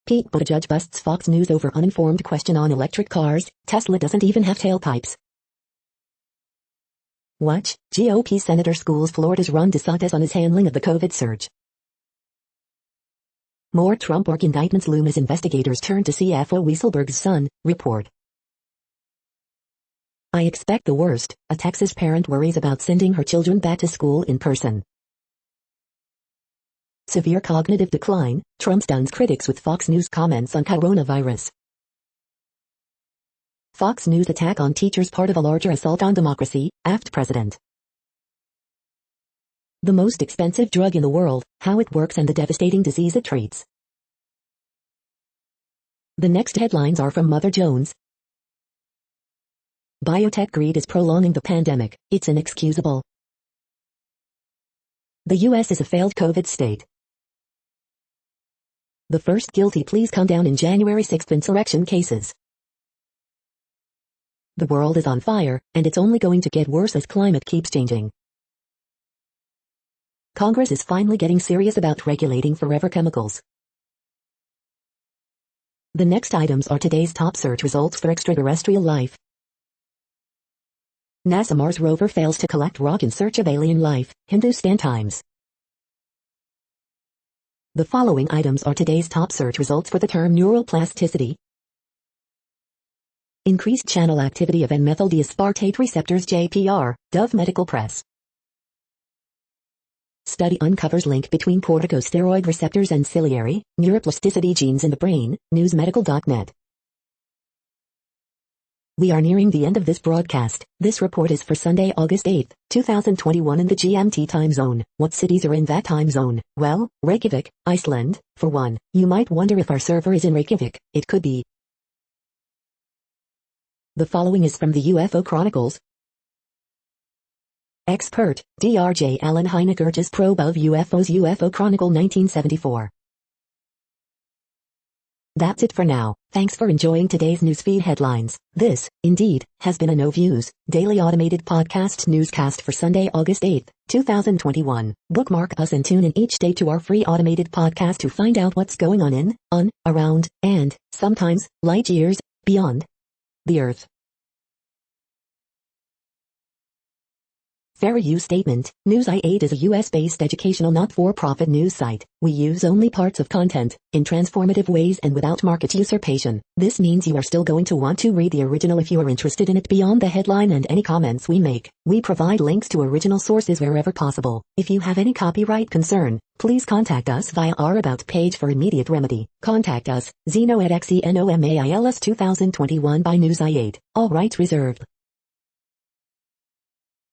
Pete Buttigieg busts Fox News over uninformed question on electric cars. Tesla doesn't even have tailpipes. Watch, GOP Senator schools Florida's Ron DeSantis on his handling of the COVID surge. More Trump org indictments loom as investigators turn to CFO Weisselberg's son, report. I expect the worst, a Texas parent worries about sending her children back to school in person. Severe cognitive decline, Trump stuns critics with Fox News comments on coronavirus. Fox News attack on teachers part of a larger assault on democracy, aft president. The most expensive drug in the world, how it works and the devastating disease it treats. The next headlines are from Mother Jones. Biotech greed is prolonging the pandemic, it's inexcusable. The U.S. is a failed COVID state. The first guilty pleas come down in January 6th insurrection cases. The world is on fire, and it's only going to get worse as climate keeps changing. Congress is finally getting serious about regulating forever chemicals. The next items are today's top search results for extraterrestrial life. NASA Mars rover fails to collect rock in search of alien life, Hindustan Times. The following items are today's top search results for the term neural plasticity. Increased channel activity of N-methyl diaspartate receptors JPR, Dove Medical Press. Study uncovers link between corticosteroid receptors and ciliary, neuroplasticity genes in the brain, newsmedical.net. We are nearing the end of this broadcast. This report is for Sunday, August 8, 2021 in the GMT time zone. What cities are in that time zone? Well, Reykjavik, Iceland, for one. You might wonder if our server is in Reykjavik. It could be. The following is from the UFO Chronicles. Expert, Dr. Alan Heineker's probe of UFOs, UFO Chronicle 1974. That's it for now. Thanks for enjoying today's newsfeed headlines. This, indeed, has been a No Views, daily automated podcast newscast for Sunday, August 8, 2021. Bookmark us and tune in each day to our free automated podcast to find out what's going on, around, and, sometimes, light years, beyond the Earth. Fair use statement. News.8 is a US-based educational not-for-profit news site. We use only parts of content, in transformative ways and without market usurpation. This means you are still going to want to read the original if you are interested in it beyond the headline and any comments we make. We provide links to original sources wherever possible. If you have any copyright concern, please contact us via our About page for immediate remedy. Contact us, Zeno at XENOMAILS 2021 by News.8. All rights reserved.